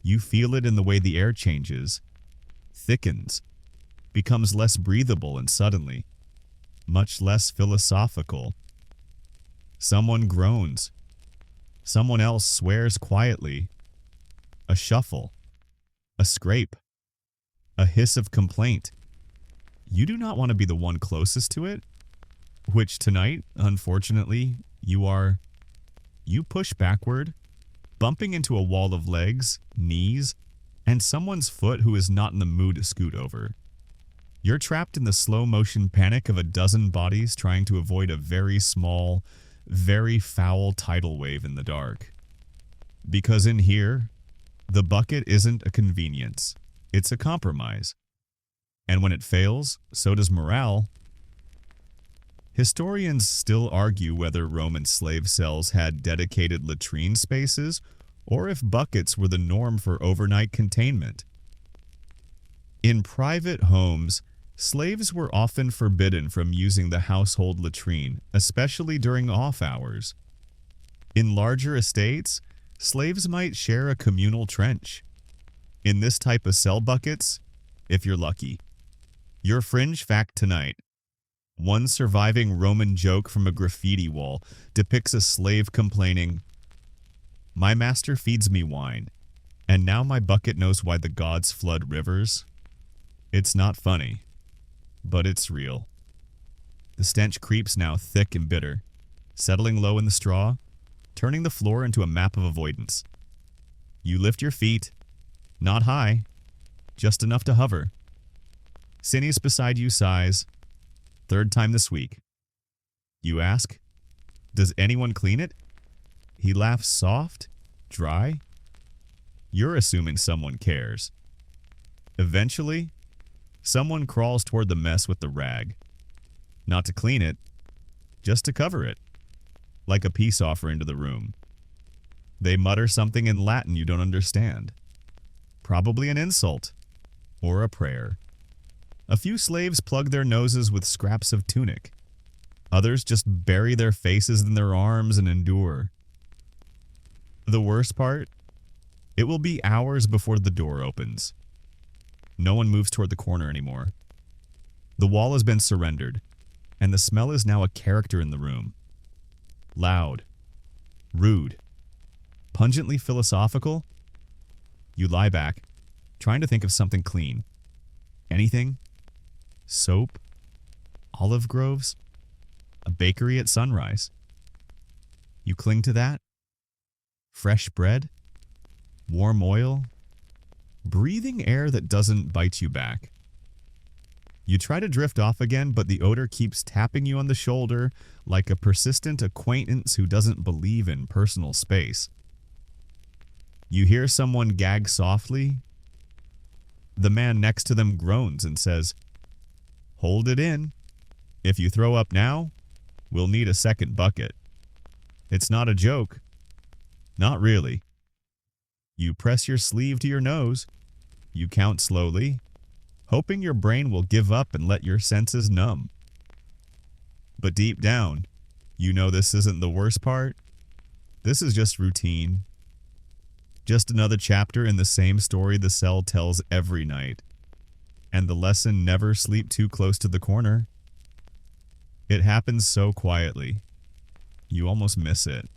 You feel it in the way the air changes, thickens, becomes less breathable, and suddenly, much less philosophical. Someone groans. Someone else swears quietly. A shuffle. A scrape. A hiss of complaint. You do not want to be the one closest to it, which tonight, unfortunately, you are. You push backward, bumping into a wall of legs, knees, and someone's foot who is not in the mood to scoot over. You're trapped in the slow-motion panic of a dozen bodies trying to avoid a very small, very foul tidal wave in the dark. Because in here, the bucket isn't a convenience, it's a compromise. And when it fails, so does morale. Historians still argue whether Roman slave cells had dedicated latrine spaces or if buckets were the norm for overnight containment. In private homes, slaves were often forbidden from using the household latrine, especially during off hours. In larger estates, slaves might share a communal trench. In this type of cell buckets, if you're lucky. Your fringe fact tonight. One surviving Roman joke from a graffiti wall depicts a slave complaining, "My master feeds me wine, and now my bucket knows why the gods flood rivers." It's not funny, but it's real. The stench creeps now thick and bitter, settling low in the straw, turning the floor into a map of avoidance. You lift your feet, not high, just enough to hover. Cinny's beside you sighs. Third time this week. You ask, "Does anyone clean it?" He laughs soft, dry. You're assuming someone cares. Eventually, someone crawls toward the mess with the rag. Not to clean it, just to cover it, like a peace offering to the room. They mutter something in Latin you don't understand. Probably an insult, or a prayer. A few slaves plug their noses with scraps of tunic. Others just bury their faces in their arms and endure. The worst part? It will be hours before the door opens. No one moves toward the corner anymore. The wall has been surrendered, and the smell is now a character in the room. Loud, rude, pungently philosophical. You lie back, trying to think of something clean. Anything? Soap? Olive groves? A bakery at sunrise? You cling to that? Fresh bread? Warm oil? Breathing air that doesn't bite you back. You try to drift off again, but the odor keeps tapping you on the shoulder like a persistent acquaintance who doesn't believe in personal space. You hear someone gag softly, The man next to them groans and says, "Hold it in. If you throw up now, we'll need a second bucket." It's not a joke. Not really. You press your sleeve to your nose. You count slowly, hoping your brain will give up and let your senses numb. But deep down, you know this isn't the worst part. This is just routine. Just another chapter in the same story the cell tells every night. And the lesson: never sleep too close to the corner. It happens so quietly. You almost miss it.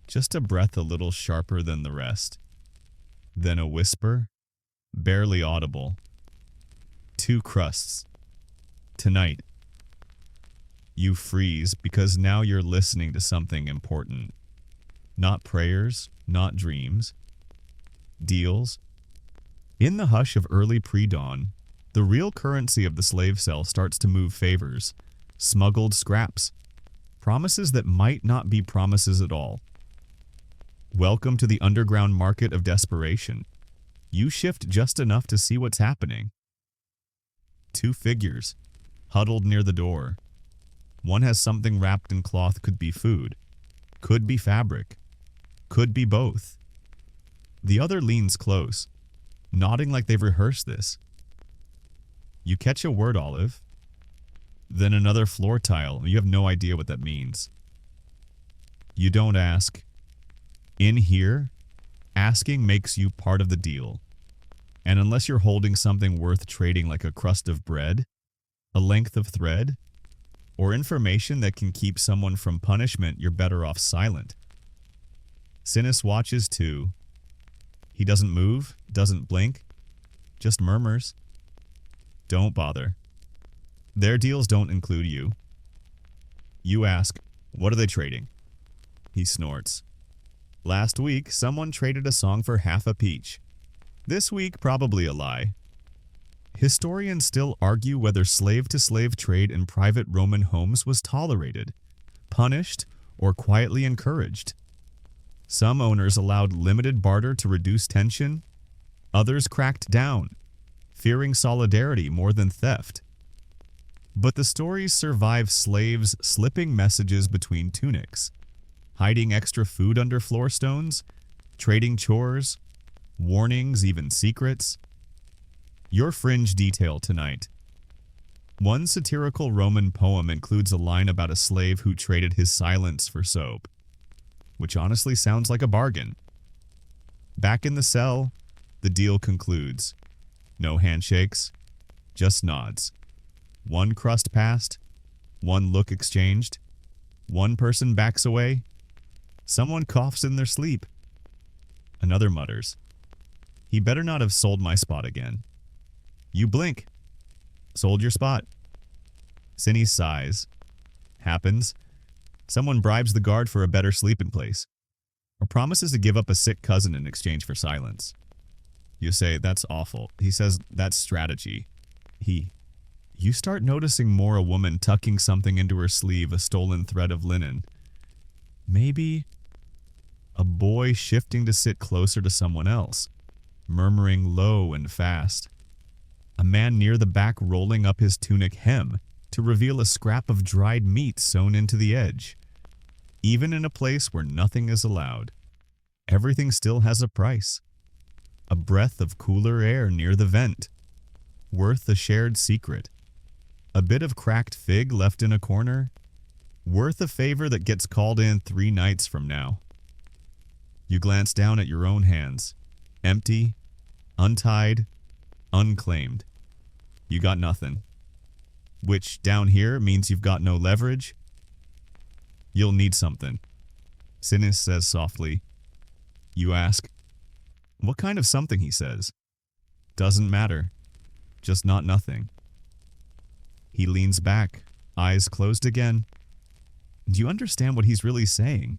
Just a breath a little sharper than the rest. Then a whisper, barely audible. 2 crusts. Tonight. You freeze because now you're listening to something important. Not prayers, not dreams. Deals. In the hush of early pre-dawn, the real currency of the slave cell starts to move favors. Smuggled scraps. Promises that might not be promises at all. Welcome to the underground market of desperation. You shift just enough to see what's happening. 2 figures, huddled near the door. One has something wrapped in cloth, could be food, could be fabric, could be both. The other leans close, nodding like they've rehearsed this. You catch a word, Olive. Then another floor tile. You have no idea what that means. You don't ask. In here, asking makes you part of the deal. And unless you're holding something worth trading, like a crust of bread, a length of thread, or information that can keep someone from punishment, you're better off silent. Sinis watches too. He doesn't move, doesn't blink, just murmurs. Don't bother. Their deals don't include you. You ask, what are they trading? He snorts. Last week, someone traded a song for half a peach. This week, probably a lie. Historians still argue whether slave-to-slave trade in private Roman homes was tolerated, punished, or quietly encouraged. Some owners allowed limited barter to reduce tension. Others cracked down, fearing solidarity more than theft. But the stories survive slaves slipping messages between tunics, hiding extra food under floor stones, trading chores, warnings, even secrets. Your fringe detail tonight. One satirical Roman poem includes a line about a slave who traded his silence for soap, which honestly sounds like a bargain. Back in the cell, the deal concludes. No handshakes, just nods. One crust passed, one look exchanged, one person backs away, someone coughs in their sleep. Another mutters, "He better not have sold my spot again." You blink. Sold your spot. Cindy sighs. Happens. Someone bribes the guard for a better sleeping place, or promises to give up a sick cousin in exchange for silence. You say, "That's awful." He says, "That's strategy." You start noticing more a woman tucking something into her sleeve, a stolen thread of linen. Maybe a boy shifting to sit closer to someone else, murmuring low and fast. A man near the back rolling up his tunic hem to reveal a scrap of dried meat sewn into the edge. Even in a place where nothing is allowed, everything still has a price. A breath of cooler air near the vent, worth a shared secret. A bit of cracked fig left in a corner, worth a favor that gets called in 3 nights from now. You glance down at your own hands, empty, untied, unclaimed. You got nothing. Which, down here, means you've got no leverage. You'll need something. Sinis says softly. You ask, "What kind of something?" he says. Doesn't matter. Just not nothing. He leans back, eyes closed again. Do you understand what he's really saying?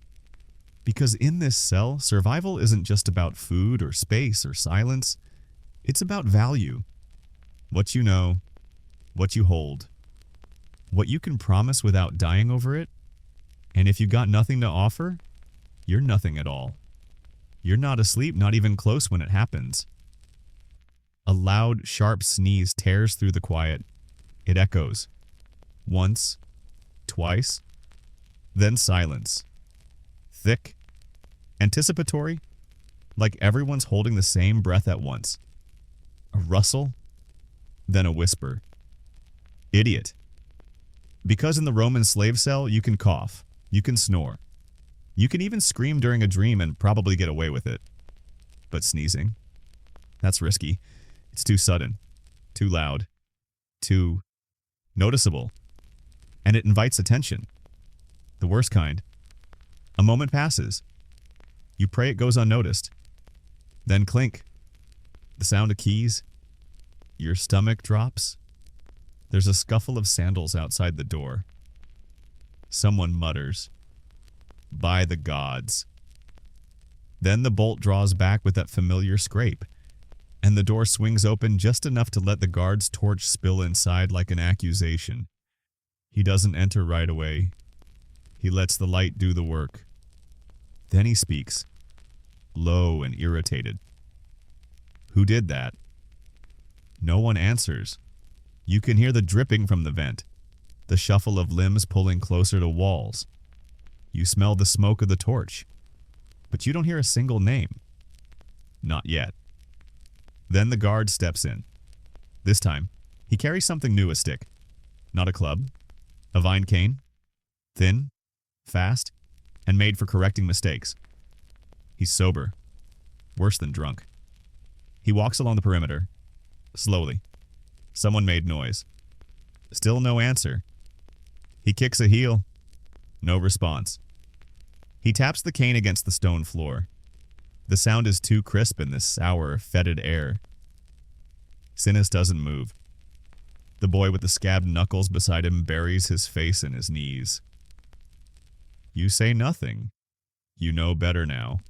Because in this cell, survival isn't just about food or space or silence. It's about value. What you know, what you hold, what you can promise without dying over it. And if you got nothing to offer, you're nothing at all. You're not asleep, not even close when it happens. A loud, sharp sneeze tears through the quiet. It echoes. Once, twice, then silence. Thick, anticipatory, like everyone's holding the same breath at once. A rustle, then a whisper. Idiot. Because in the Roman slave cell, you can cough, you can snore, you can even scream during a dream and probably get away with it. But sneezing? That's risky. It's too sudden, too loud, too noticeable. And it invites attention. The worst kind. A moment passes. You pray it goes unnoticed. Then clink. The sound of keys. Your stomach drops. There's a scuffle of sandals outside the door. Someone mutters, "By the gods." Then the bolt draws back with that familiar scrape, and the door swings open just enough to let the guard's torch spill inside like an accusation. He doesn't enter right away. He lets the light do the work. Then he speaks, low and irritated. Who did that? No one answers. You can hear the dripping from the vent, the shuffle of limbs pulling closer to walls. You smell the smoke of the torch, but you don't hear a single name. Not yet. Then the guard steps in. This time, he carries something new, a stick. Not a club. A vine cane. Thin, fast, and made for correcting mistakes. He's sober. Worse than drunk. He walks along the perimeter. Slowly. Someone made noise. Still no answer. He kicks a heel. No response. He taps the cane against the stone floor. The sound is too crisp in this sour, fetid air. Sinis doesn't move. The boy with the scabbed knuckles beside him buries his face in his knees. You say nothing. You know better now.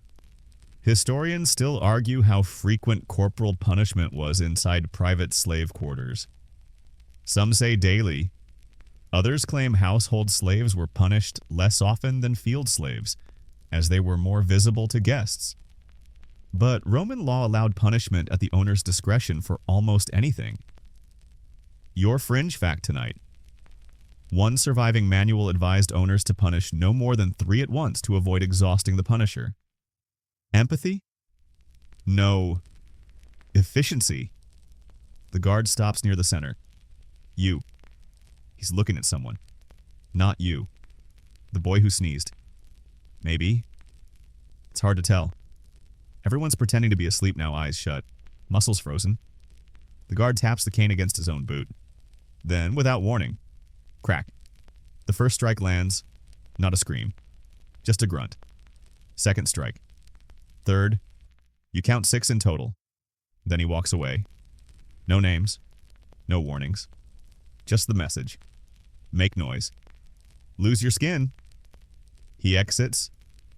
Historians still argue how frequent corporal punishment was inside private slave quarters. Some say daily. Others claim household slaves were punished less often than field slaves, as they were more visible to guests. But Roman law allowed punishment at the owner's discretion for almost anything. Your fringe fact tonight. One surviving manual advised owners to punish no more than 3 at once to avoid exhausting the punisher. Empathy? No. Efficiency. The guard stops near the center. You. He's looking at someone. Not you. The boy who sneezed. Maybe. It's hard to tell. Everyone's pretending to be asleep now, eyes shut. Muscles frozen. The guard taps the cane against his own boot. Then, without warning, crack. The first strike lands. Not a scream. Just a grunt. Second strike. Third. You count 6 in total. Then he walks away. No names. No warnings. Just the message. Make noise. Lose your skin. He exits.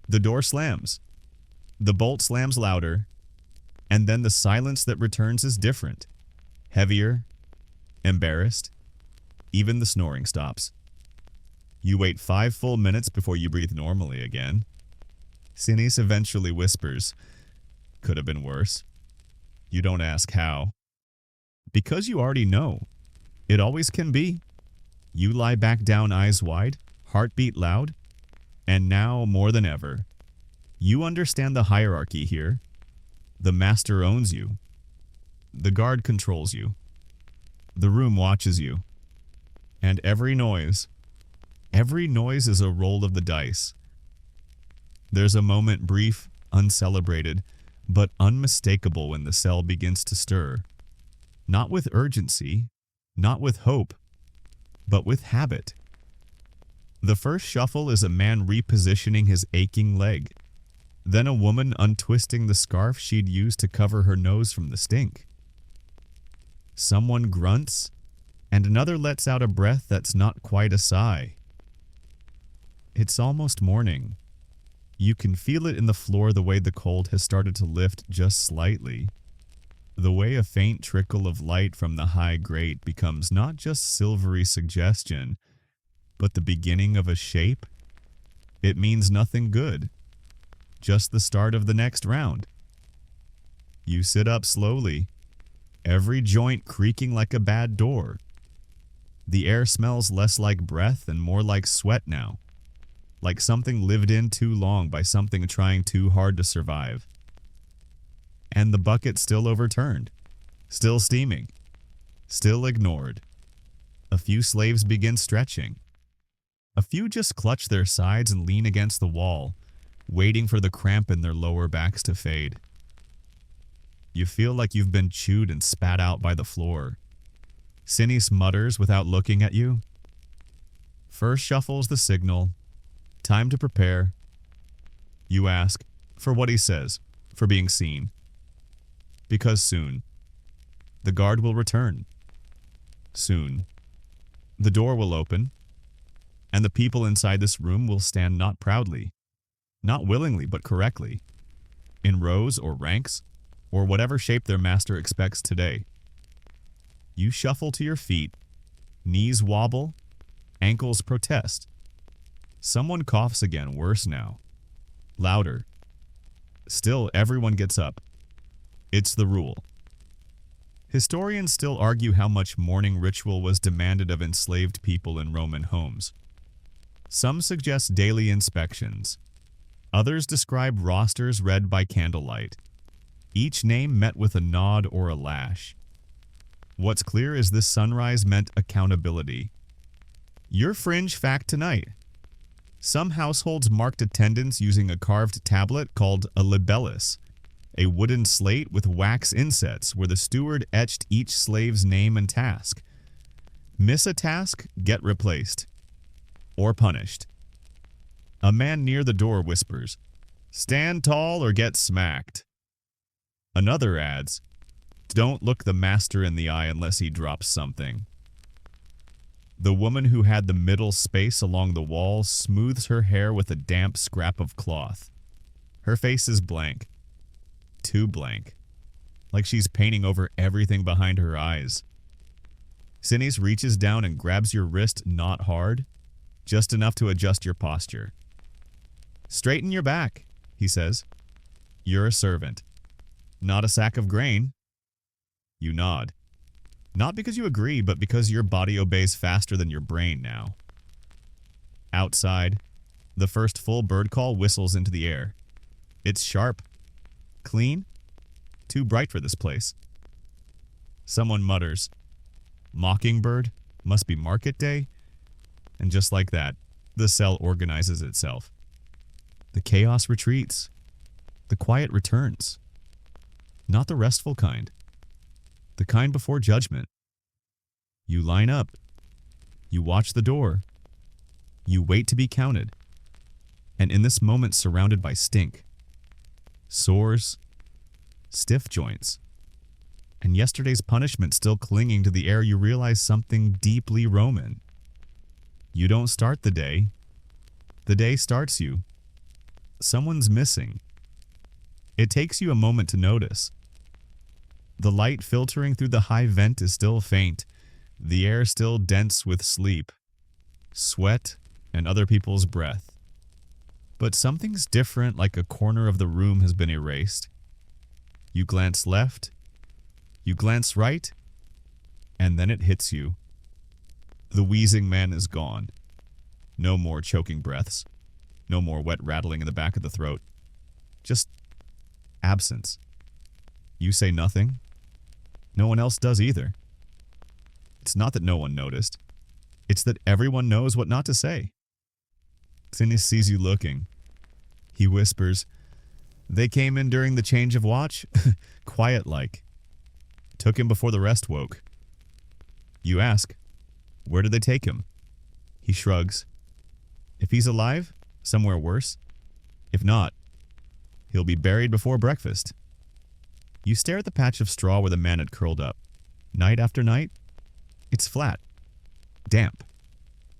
The door slams. The bolt slams louder. And then the silence that returns is different. Heavier. Embarrassed. Even the snoring stops. You wait 5 full minutes before you breathe normally again. Sinis eventually whispers, "Could have been worse." You don't ask how. Because you already know. It always can be. You lie back down, eyes wide, heartbeat loud, and now more than ever, you understand the hierarchy here. The master owns you. The guard controls you. The room watches you. And every noise is a roll of the dice. There's a moment brief, uncelebrated, but unmistakable when the cell begins to stir. Not with urgency, not with hope, but with habit. The first shuffle is a man repositioning his aching leg. Then a woman untwisting the scarf she'd used to cover her nose from the stink. Someone grunts, and another lets out a breath that's not quite a sigh. It's almost morning. You can feel it in the floor the way the cold has started to lift just slightly. The way a faint trickle of light from the high grate becomes not just silvery suggestion, but the beginning of a shape. It means nothing good. Just the start of the next round. You sit up slowly. every joint creaking like a bad door. The air smells less like breath and more like sweat now, like something lived in too long by something trying too hard to survive. And the bucket still overturned, still steaming, still ignored. A few slaves begin stretching. A few just clutch their sides and lean against the wall, waiting for the cramp in their lower backs to fade. You feel like you've been chewed and spat out by the floor. Sinis mutters without looking at you. First shuffles the signal. Time to prepare. You ask, for what he says, for being seen. Because soon, the guard will return. Soon, the door will open, and the people inside this room will stand not proudly, not willingly but correctly, in rows or ranks, or whatever shape their master expects today. You shuffle to your feet, knees wobble, ankles protest. Someone coughs again, worse now. Louder. Still, everyone gets up. It's the rule. Historians still argue how much mourning ritual was demanded of enslaved people in Roman homes. Some suggest daily inspections. Others describe rosters read by candlelight. Each name met with a nod or a lash. What's clear is this sunrise meant accountability. Your fringe fact tonight. Some households marked attendance using a carved tablet called a libellus, a wooden slate with wax insets where the steward etched each slave's name and task. Miss a task, get replaced. Or punished. A man near the door whispers, "Stand tall or get smacked." Another adds, "Don't look the master in the eye unless he drops something." The woman who had the middle space along the wall smooths her hair with a damp scrap of cloth. Her face is blank. Too blank. Like she's painting over everything behind her eyes. Sinis reaches down and grabs your wrist not hard, just enough to adjust your posture. "Straighten your back," he says. "You're a servant. Not a sack of grain." You nod. Not because you agree, but because your body obeys faster than your brain now. Outside, the first full bird call whistles into the air. It's sharp. Clean. Too bright for this place. Someone mutters, "Mockingbird? Must be market day?" And just like that, the cell organizes itself. The chaos retreats. The quiet returns. Not the restful kind. The kind before judgment. You line up. You watch the door. You wait to be counted. And in this moment surrounded by stink, sores, stiff joints, and yesterday's punishment still clinging to the air, you realize something deeply Roman. You don't start the day. The day starts you. Someone's missing. It takes you a moment to notice. The light filtering through the high vent is still faint, the air still dense with sleep, sweat, and other people's breath. But something's different, like a corner of the room has been erased. You glance left, you glance right, and then it hits you. The wheezing man is gone. No more choking breaths. No more wet rattling in the back of the throat. Just absence. You say nothing. No one else does either. It's not that no one noticed. It's that everyone knows what not to say. Sinis sees you looking. He whispers, "They came in during the change of watch, quiet-like. Took him before the rest woke." You ask, "Where did they take him?" He shrugs. "If he's alive, somewhere worse. If not, he'll be buried before breakfast." You stare at the patch of straw where the man had curled up. Night after night, it's flat, damp,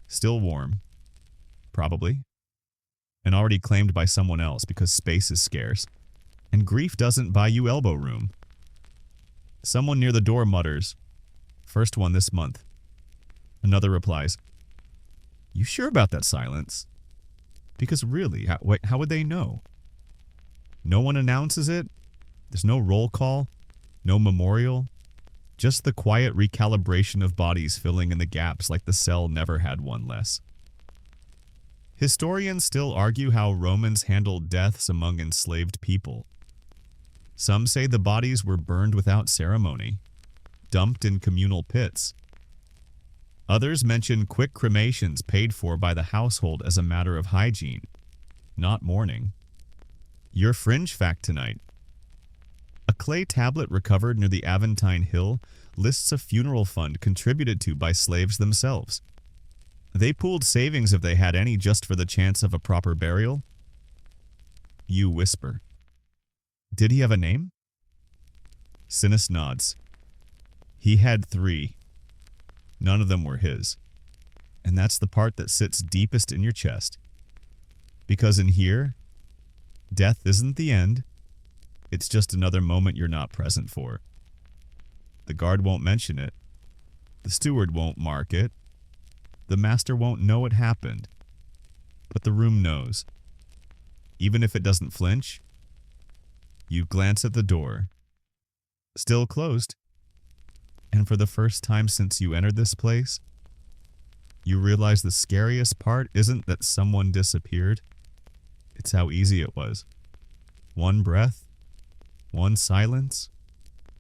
still warm, probably, and already claimed by someone else because space is scarce, and grief doesn't buy you elbow room. Someone near the door mutters, "First one this month." Another replies, "You sure about that silence?" Because really, how would they know? No one announces it. There's no roll call, no memorial, Just the quiet recalibration of bodies filling in the gaps like the cell never had one less. Historians still argue how Romans handled deaths among enslaved people. Some say the bodies were burned without ceremony, dumped in communal pits. Others mention quick cremations paid for by the household as a matter of hygiene, not mourning. Your fringe fact tonight. A clay tablet recovered near the Aventine Hill lists a funeral fund contributed to by slaves themselves. They pooled savings if they had any just for the chance of a proper burial. You whisper. Did he have a name? Sinus nods. He had 3. None of them were his. And that's the part that sits deepest in your chest. Because in here, death isn't the end. It's just another moment you're not present for. The guard won't mention it. The steward won't mark it. The master won't know it happened. But the room knows. Even if it doesn't flinch, you glance at the door. Still closed. And for the first time since you entered this place, you realize the scariest part isn't that someone disappeared. It's how easy it was. One breath, one silence,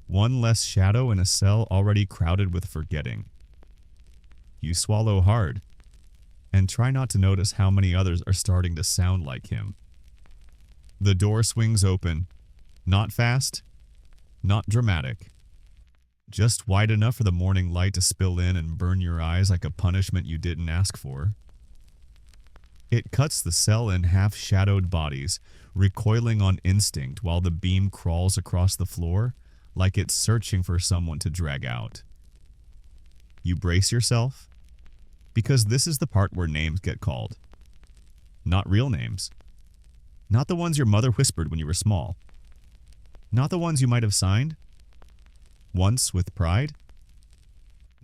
one less shadow in a cell already crowded with forgetting. You swallow hard and try not to notice how many others are starting to sound like him. The door swings open, not fast, not dramatic, just wide enough for the morning light to spill in and burn your eyes like a punishment you didn't ask for. It cuts the cell in half-shadowed bodies, recoiling on instinct while the beam crawls across the floor like it's searching for someone to drag out. You brace yourself, because this is the part where names get called. Not real names. Not the ones your mother whispered when you were small. Not the ones you might have signed, once with pride.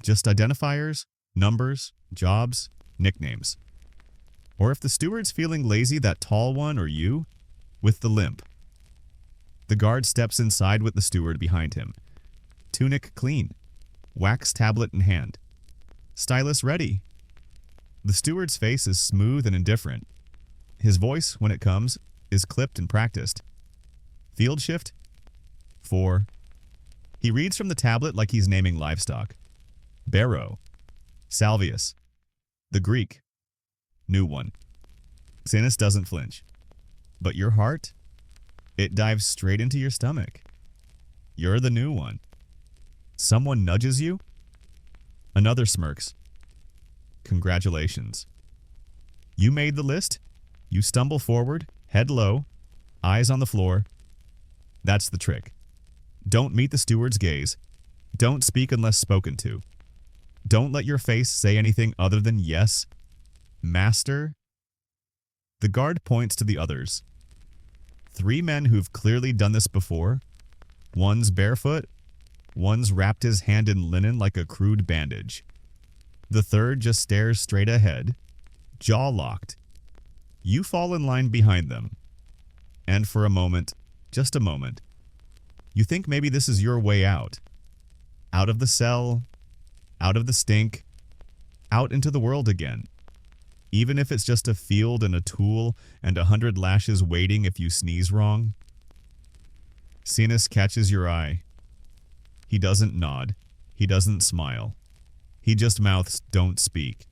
Just identifiers, numbers, jobs, nicknames. Or if the steward's feeling lazy, that tall one or you, with the limp. The guard steps inside with the steward behind him. Tunic clean. Wax tablet in hand. Stylus ready. The steward's face is smooth and indifferent. His voice, when it comes, is clipped and practiced. Field shift? 4. He reads from the tablet like he's naming livestock. Barrow. Salvius. The Greek. New one. Sinus doesn't flinch. But your heart? It dives straight into your stomach. You're the new one. Someone nudges you? Another smirks. Congratulations. You made the list. You stumble forward, head low, eyes on the floor. That's the trick. Don't meet the steward's gaze. Don't speak unless spoken to. Don't let your face say anything other than yes. Master. The guard points to the others. 3 men who've clearly done this before. One's barefoot. One's wrapped his hand in linen like a crude bandage. The third just stares straight ahead, jaw locked. You fall in line behind them. And for a moment, just a moment, you think maybe this is your way out. Out of the cell, out of the stink, out into the world again. Even if it's just a field and a tool and 100 lashes waiting if you sneeze wrong. Sinus catches your eye. He doesn't nod. He doesn't smile. He just mouths, "Don't speak."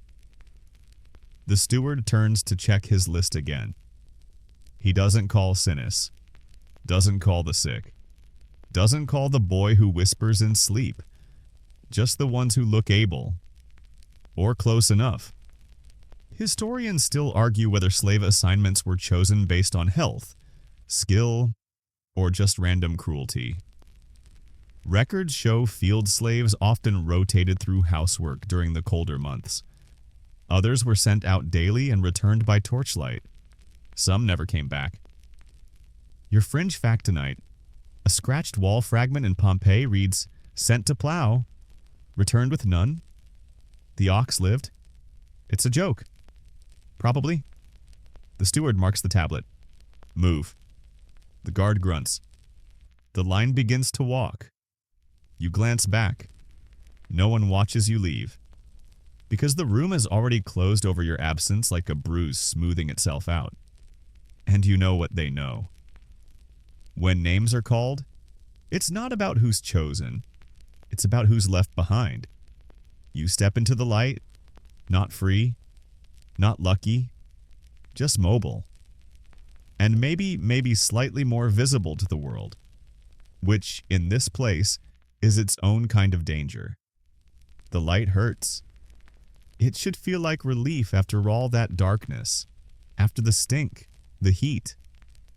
The steward turns to check his list again. He doesn't call Sinus. Doesn't call the sick. Doesn't call the boy who whispers in sleep. Just the ones who look able. Or close enough. Historians still argue whether slave assignments were chosen based on health, skill, or just random cruelty. Records show field slaves often rotated through housework during the colder months. Others were sent out daily and returned by torchlight. Some never came back. Your fringe fact tonight. A scratched wall fragment in Pompeii reads, "Sent to plow. Returned with none. The ox lived." It's a joke. Probably. The steward marks the tablet. Move. The guard grunts. The line begins to walk. You glance back. No one watches you leave, because the room has already closed over your absence like a bruise smoothing itself out. And you know what they know. When names are called, it's not about who's chosen. It's about who's left behind. You step into the light, not free, not lucky, just mobile. And maybe slightly more visible to the world, which, in this place, is its own kind of danger. The light hurts. It should feel like relief after all that darkness, after the stink, the heat,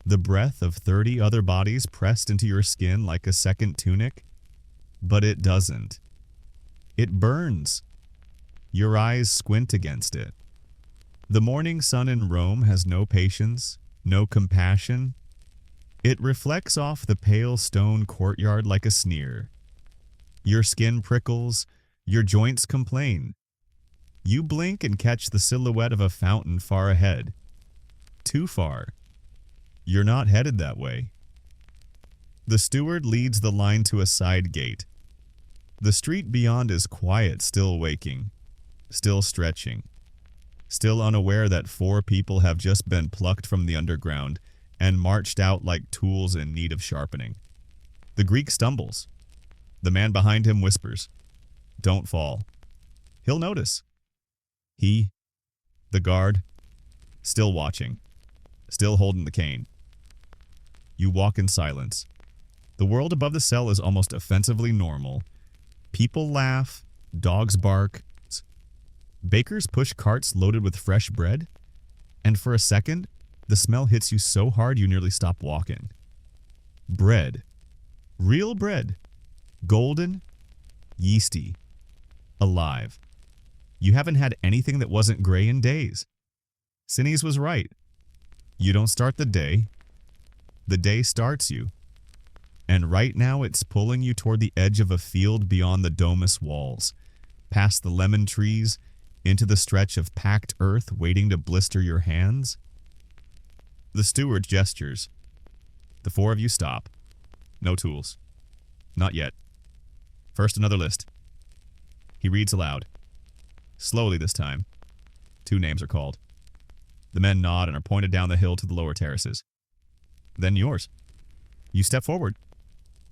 the breath of 30 other bodies pressed into your skin like a second tunic. But it doesn't. It burns. Your eyes squint against it. The morning sun in Rome has no patience, no compassion. It reflects off the pale stone courtyard like a sneer. Your skin prickles, your joints complain. You blink and catch the silhouette of a fountain far ahead. Too far. You're not headed that way. The steward leads the line to a side gate. The street beyond is quiet, still waking, still stretching, still unaware that 4 people have just been plucked from the underground and marched out like tools in need of sharpening. The Greek stumbles. The man behind him whispers, "Don't fall." He'll notice. He, the guard, still watching, still holding the cane. You walk in silence. The world above the cell is almost offensively normal. People laugh, dogs bark, bakers push carts loaded with fresh bread, and for a second, the smell hits you so hard you nearly stop walking. Bread. Real bread. Golden, yeasty, alive. You haven't had anything that wasn't gray in days. Sinise was right. You don't start the day starts you. And right now it's pulling you toward the edge of a field beyond the domus walls, past the lemon trees, into the stretch of packed earth waiting to blister your hands. The steward gestures. The 4 of you stop. No tools. Not yet. First, another list. He reads aloud. Slowly this time. 2 names are called. The men nod and are pointed down the hill to the lower terraces. Then yours. You step forward.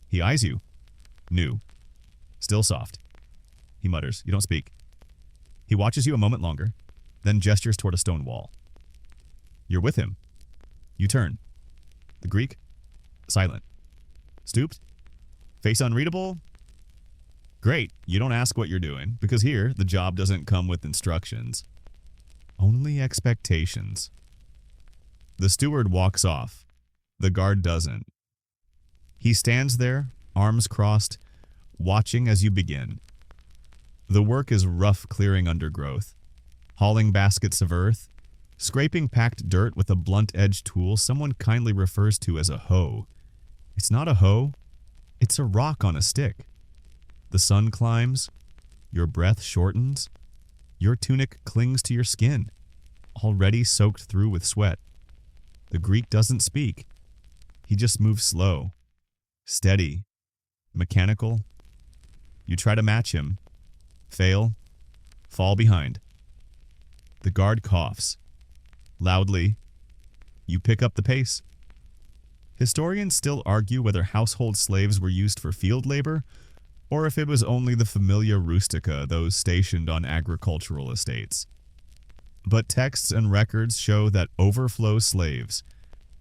He eyes you. New. Still soft. He mutters. You don't speak. He watches you a moment longer, then gestures toward a stone wall. You're with him. You turn. The Greek? Silent. Stooped? Face unreadable? Great. You don't ask what you're doing, because here, the job doesn't come with instructions. Only expectations. The steward walks off. The guard doesn't. He stands there, arms crossed, watching as you begin. The work is rough clearing undergrowth, hauling baskets of earth, scraping packed dirt with a blunt-edged tool someone kindly refers to as a hoe. It's not a hoe, it's a rock on a stick. The sun climbs, your breath shortens, your tunic clings to your skin, already soaked through with sweat. The Greek doesn't speak. He just moves slow, steady, mechanical. You try to match him, fail, fall behind. The guard coughs. Loudly, you pick up the pace. Historians still argue whether household slaves were used for field labor, or if it was only the familia rustica, those stationed on agricultural estates. But texts and records show that overflow slaves,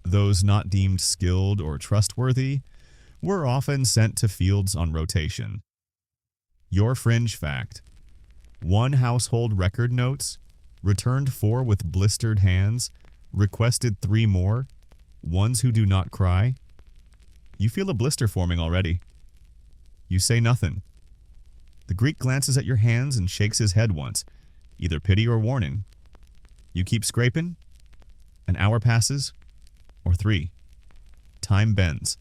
those not deemed skilled or trustworthy, were often sent to fields on rotation. Your fringe fact: 1 household record notes, returned 4 with blistered hands, requested 3 more, ones who do not cry. You feel a blister forming already. You say nothing. The Greek glances at your hands and shakes his head once, either pity or warning. You keep scraping. An hour passes, or 3. Time bends.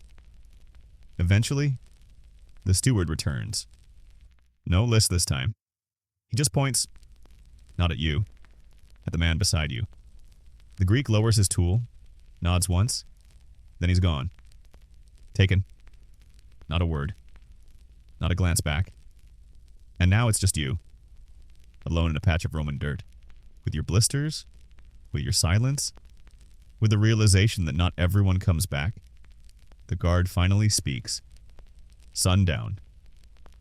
Eventually, the steward returns. No list this time. He just points, not at you, at the man beside you. The Greek lowers his tool, nods once, then he's gone. Taken. Not a word. Not a glance back. And now it's just you, alone in a patch of Roman dirt, with your blisters, with your silence, with the realization that not everyone comes back. The guard finally speaks. Sundown.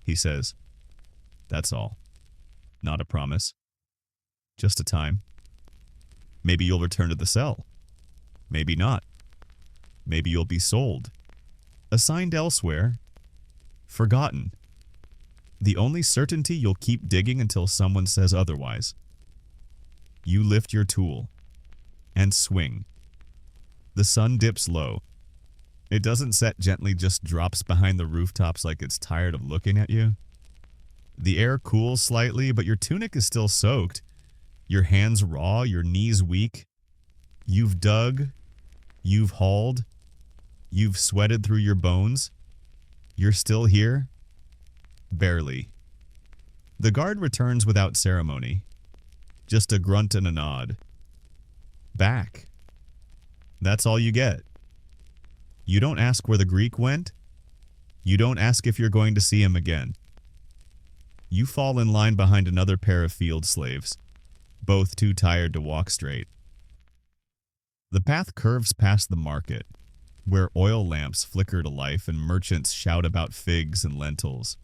He says, "That's all. Not a promise. Just a time. Maybe you'll return to the cell. Maybe not. Maybe you'll be sold. Assigned elsewhere. Forgotten. The only certainty you'll keep digging until someone says otherwise. You lift your tool and swing. The sun dips low. It doesn't set gently, just drops behind the rooftops like it's tired of looking at you. The air cools slightly, but your tunic is still soaked. Your hands raw, your knees weak. You've dug. You've hauled. You've sweated through your bones. You're still here? Barely. The guard returns without ceremony. Just a grunt and a nod. Back. That's all you get. You don't ask where the Greek went. You don't ask if you're going to see him again. You fall in line behind another pair of field slaves, both too tired to walk straight. The path curves past the market, where oil lamps flicker to life and merchants shout about figs and lentils.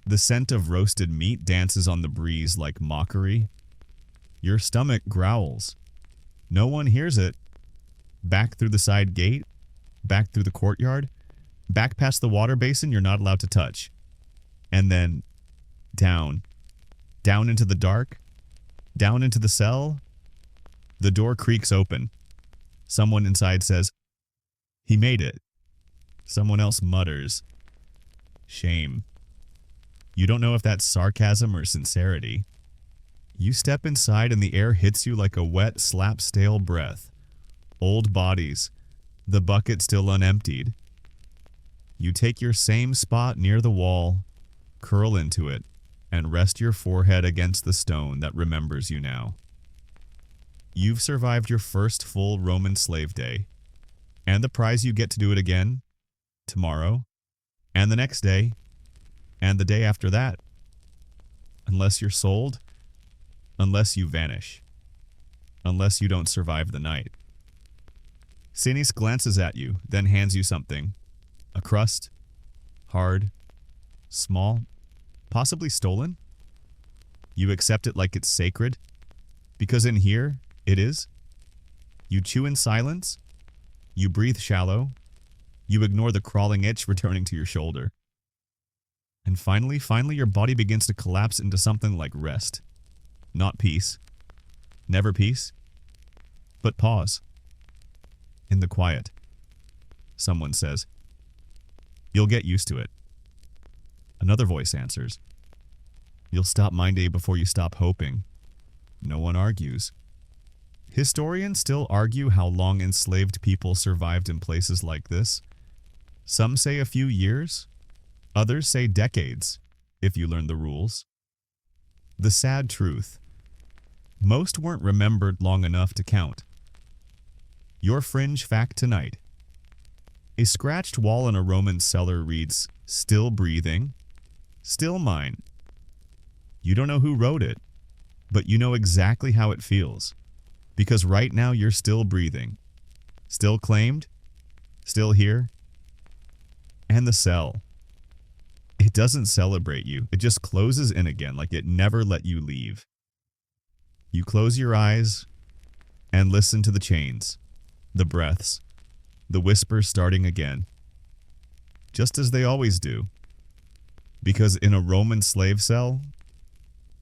The scent of roasted meat dances on the breeze like mockery. Your stomach growls. No one hears it. Back through the side gate, back through the courtyard, back past the water basin you're not allowed to touch. And then down. Down into the dark. Down into the cell. The door creaks open. Someone inside says, "He made it." Someone else mutters, "Shame." You don't know if that's sarcasm or sincerity. You step inside and the air hits you like a wet, slap-stale breath. Old bodies. The bucket still unemptied. You take your same spot near the wall, curl into it, and rest your forehead against the stone that remembers you now. You've survived your first full Roman slave day, and the prize you get to do it again, tomorrow, and the next day, and the day after that. Unless you're sold, unless you vanish, unless you don't survive the night. Sinis glances at you, then hands you something. A crust, hard, small, possibly stolen. You accept it like it's sacred, because in here, it is. You chew in silence. You breathe shallow. You ignore the crawling itch returning to your shoulder. And finally, your body begins to collapse into something like rest. Not peace. Never peace. But pause. In the quiet, someone says, "You'll get used to it." Another voice answers, "You'll stop minding before you stop hoping." No one argues. Historians still argue how long enslaved people survived in places like this. Some say a few years, others say decades, if you learn the rules. The sad truth: most weren't remembered long enough to count. Your fringe fact tonight: a scratched wall in a Roman cellar reads, "Still breathing, still mine." You don't know who wrote it, but you know exactly how it feels, because right now you're still breathing, still claimed, still here. And the cell, it doesn't celebrate you, it just closes in again like it never let you leave. You close your eyes and listen to the chains, the breaths, the whispers starting again, just as they always do. Because in a Roman slave cell,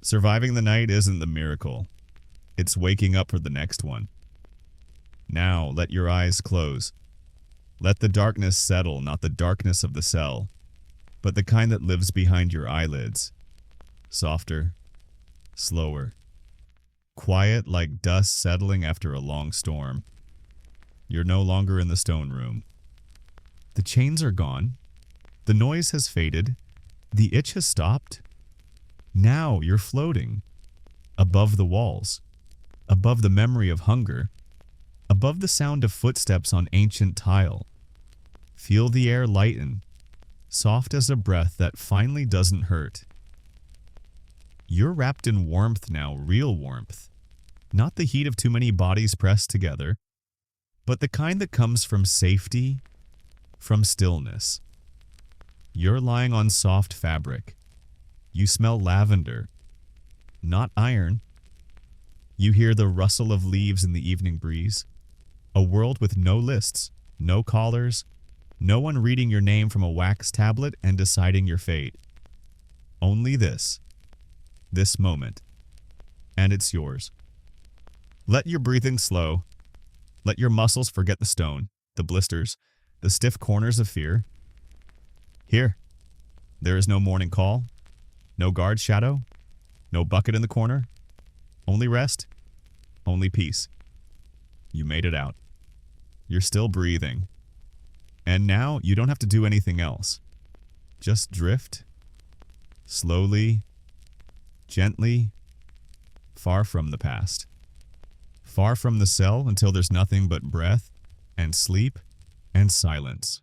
surviving the night isn't the miracle. It's waking up for the next one. Now let your eyes close. Let the darkness settle, not the darkness of the cell, but the kind that lives behind your eyelids. Softer, slower, quiet like dust settling after a long storm. You're no longer in the stone room. The chains are gone. The noise has faded. The itch has stopped. Now you're floating. Above the walls. Above the memory of hunger. Above the sound of footsteps on ancient tile. Feel the air lighten. Soft as a breath that finally doesn't hurt. You're wrapped in warmth now, real warmth. Not the heat of too many bodies pressed together, but the kind that comes from safety, from stillness. You're lying on soft fabric. You smell lavender, not iron. You hear the rustle of leaves in the evening breeze. A world with no lists, no callers, no one reading your name from a wax tablet and deciding your fate. Only this moment, and it's yours. Let your breathing slow. Let your muscles forget the stone, the blisters, the stiff corners of fear. Here, there is no morning call, no guard shadow, no bucket in the corner, only rest, only peace. You made it out. You're still breathing. And now you don't have to do anything else. Just drift, slowly, gently, far from the past. Far from the cell until there's nothing but breath and sleep and silence.